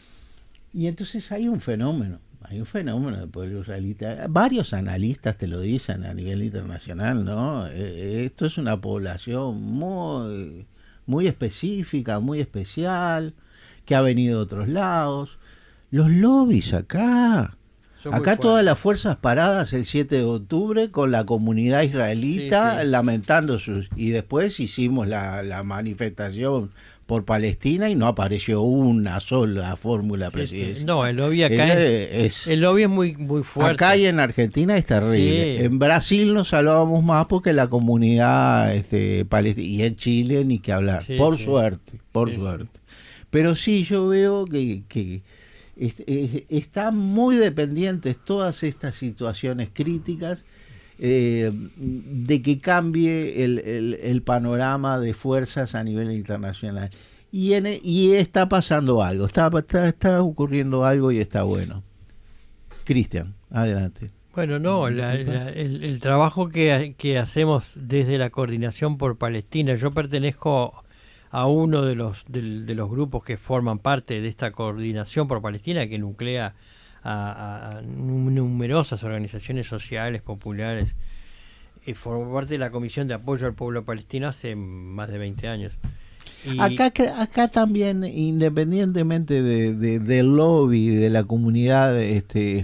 Y entonces hay un fenómeno del pueblo israelita. Varios analistas te lo dicen a nivel internacional, ¿no? Esto es una población muy, muy específica, muy especial, que ha venido de otros lados. Los lobbies acá todas las fuerzas paradas el 7 de octubre con la comunidad israelita, lamentando y después hicimos la manifestación por Palestina y no apareció una sola fórmula presidencial. No, el lobby acá el lobby es muy, muy fuerte. Acá y en Argentina es terrible. Sí. En Brasil nos salvábamos más porque la comunidad palestina, y en Chile ni que hablar. Por suerte. Pero sí, yo veo que están muy dependientes todas estas situaciones críticas de que cambie el panorama de fuerzas a nivel internacional. Y está pasando algo, está ocurriendo algo y está bueno. Cristian, adelante. Bueno, no, el trabajo que hacemos desde la Coordinación por Palestina, yo pertenezco a uno de los grupos que forman parte de esta Coordinación por Palestina, que nuclea a numerosas organizaciones sociales, populares, y formo parte de la Comisión de Apoyo al Pueblo Palestino hace más de 20 años. Y acá también, independientemente del lobby de la comunidad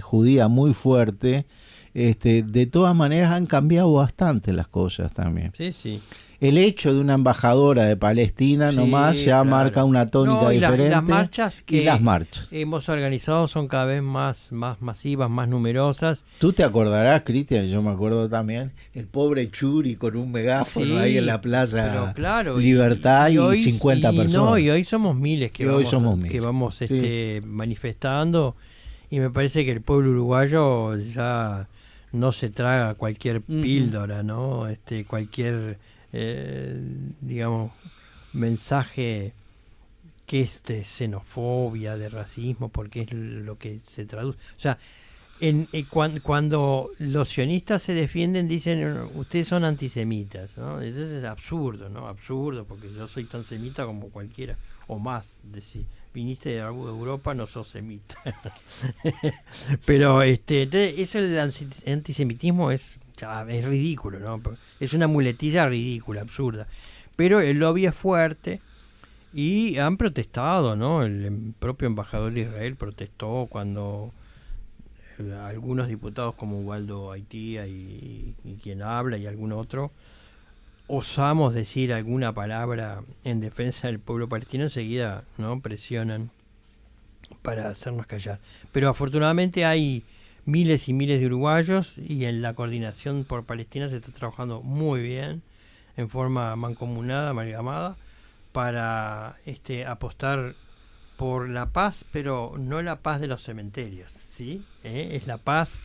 judía muy fuerte, de todas maneras han cambiado bastante las cosas también. Sí. El hecho de una embajadora de Palestina nomás ya marca una tónica diferente. Las marchas que las marchas hemos organizado son cada vez más masivas, más numerosas. Tú te acordarás, Cristian, yo me acuerdo también, el pobre Churi con un megáfono ahí en la plaza Libertad y hoy, 50 personas. Y hoy somos miles que vamos manifestando, y me parece que el pueblo uruguayo ya no se traga cualquier píldora, ¿no? Cualquier digamos, mensaje que es de xenofobia, de racismo, porque es lo que se traduce. O sea, cuando los sionistas se defienden, dicen, ustedes son antisemitas, ¿no? Eso es absurdo, ¿no? Absurdo, porque yo soy tan semita como cualquiera, o más, decir, viniste de Europa, no sos semita. Pero eso del antisemitismo es ridículo, ¿no? Es una muletilla ridícula, absurda. Pero el lobby es fuerte y han protestado, ¿no? El propio embajador de Israel protestó cuando algunos diputados como Ubaldo Haití y quien habla y algún otro osamos decir alguna palabra en defensa del pueblo palestino, enseguida, ¿no? Presionan para hacernos callar. Pero afortunadamente hay miles y miles de uruguayos, y en la Coordinación por Palestina se está trabajando muy bien, en forma mancomunada, amalgamada, para apostar por la paz, pero no la paz de los cementerios, ¿sí? Es la paz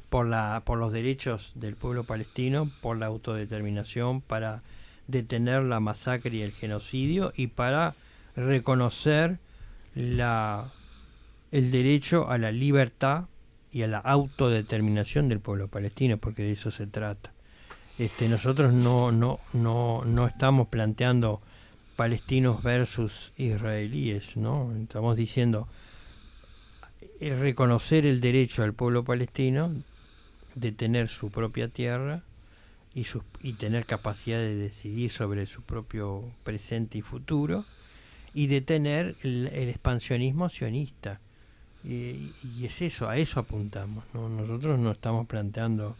por los derechos del pueblo palestino, por la autodeterminación, para detener la masacre y el genocidio, y para reconocer el derecho a la libertad y a la autodeterminación del pueblo palestino, porque de eso se trata. Nosotros no estamos planteando palestinos versus israelíes, ¿no? Estamos diciendo reconocer el derecho al pueblo palestino de tener su propia tierra y tener capacidad de decidir sobre su propio presente y futuro, y de tener el expansionismo sionista. Y es eso, a eso apuntamos, ¿no? Nosotros no estamos planteando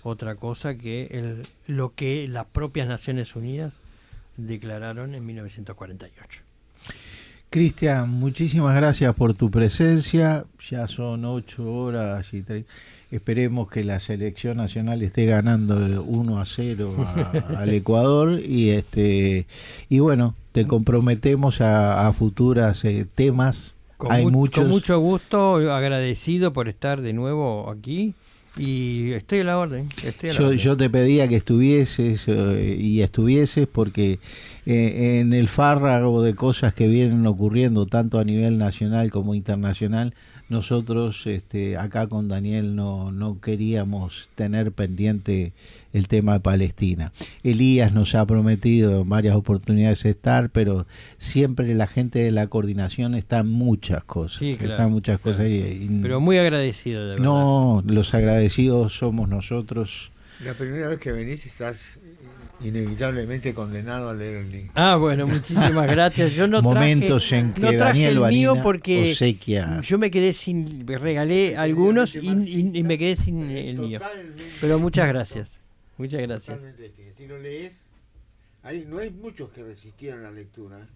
otra cosa que lo que las propias Naciones Unidas declararon en 1948. Cristian, muchísimas gracias por tu presencia. Ya son 8 horas y 3. Esperemos que la selección nacional esté ganando 1-0 al Ecuador y bueno, te comprometemos a futuras temas. Hay muchos. Con mucho gusto, agradecido por estar de nuevo aquí. Y estoy a la orden. Yo te pedía que estuvieses porque en el fárrago de cosas que vienen ocurriendo tanto a nivel nacional como internacional, nosotros acá con Daniel no queríamos tener pendiente el tema de Palestina. Elías nos ha prometido en varias oportunidades estar, pero siempre la gente de la coordinación está en muchas cosas. Sí, claro, está en muchas cosas. Pero muy agradecido, de verdad. No, los agradecidos somos nosotros. La primera vez que venís estás inevitablemente condenado a leer el libro. Bueno, muchísimas gracias. Yo no Momentos traje, en que no traje Daniel el mío Vanina porque obsequia. yo me quedé regalé algunos y me quedé sin el mío. Pero muchas gracias. Muchas gracias. Si lo lees, no hay muchos que resistieron la lectura.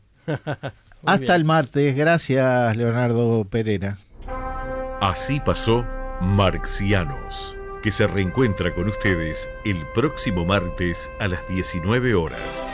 Hasta el martes. Gracias, Leonardo Pereira. Así pasó Marxianos, que se reencuentra con ustedes el próximo martes a las 19 horas.